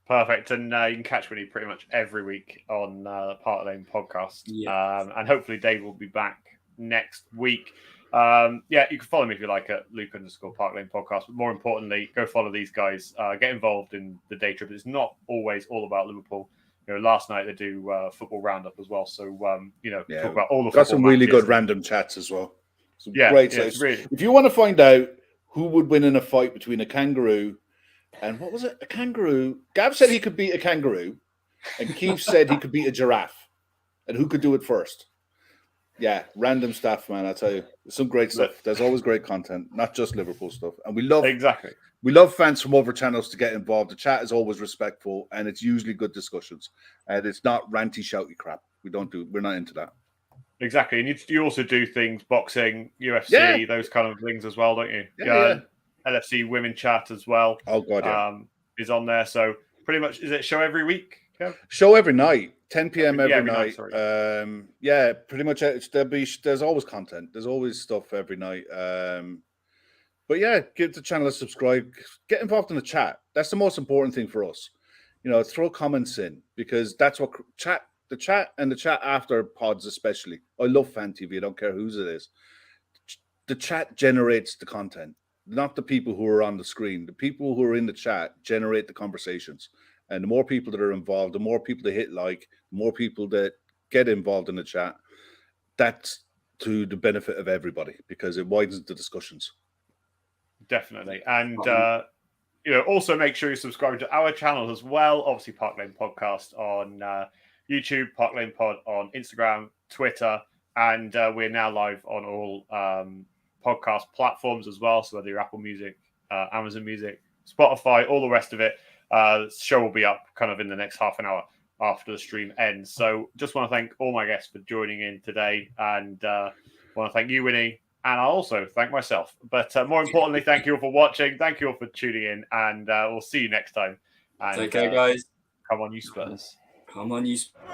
S1: Perfect. And you can catch Wynnie pretty much every week on the Park Lane podcast.
S2: Yeah.
S1: And hopefully Dave will be back next week. You can follow me if you like at Luke_Park Lane podcast. But more importantly, go follow these guys. Get involved in the day trip. It's not always all about Liverpool. Last night they do football roundup as well. So talk about all the.
S4: Got some really good random chats as well. Some great stuff.
S1: Really...
S4: If you want to find out who would win in a fight between a kangaroo and what was it? A kangaroo. Gav said he could beat a kangaroo, and Keith said he could beat a giraffe, and who could do it first? Yeah, random stuff, man. I tell you, there's some great stuff. There's always great content, not just Liverpool stuff, and we love fans from other channels to get involved. The chat is always respectful, and it's usually good discussions, and it's not ranty, shouty crap. We're not into that.
S1: Exactly, and you also do things, boxing, UFC, those kind of things as well, don't you?
S4: Yeah.
S1: LFC women chat as well.
S4: Oh god, yeah.
S1: Is on there. So pretty much, is it show every week? Kev?
S4: Show every night, 10 p.m. every night. Pretty much. There's always content. There's always stuff every night. But yeah, give the channel a subscribe. Get involved in the chat. That's the most important thing for us. Throw comments in, because that's what the chat after pods especially. I love Fan TV. I don't care whose it is. The chat generates the content, not the people who are on the screen. The people who are in the chat generate the conversations. And the more people that are involved, the more people that hit like, the more people that get involved in the chat, that's to the benefit of everybody, because it widens the discussions.
S1: Definitely. And, also make sure you subscribe to our channel as well. Obviously, Park Lane Podcast on YouTube, Park Lane Pod on Instagram, Twitter, and we're now live on all podcast platforms as well. So whether you're Apple Music, Amazon Music, Spotify, all the rest of it. The show will be up kind of in the next half an hour after the stream ends. So just want to thank all my guests for joining in today, and want to thank you, Wynnie, and I'll also thank myself. But more importantly, thank you all for watching. Thank you all for tuning in, and we'll see you next time. And,
S2: take care, guys.
S1: Come on, you Spurs.
S2: Come on, you Spurs.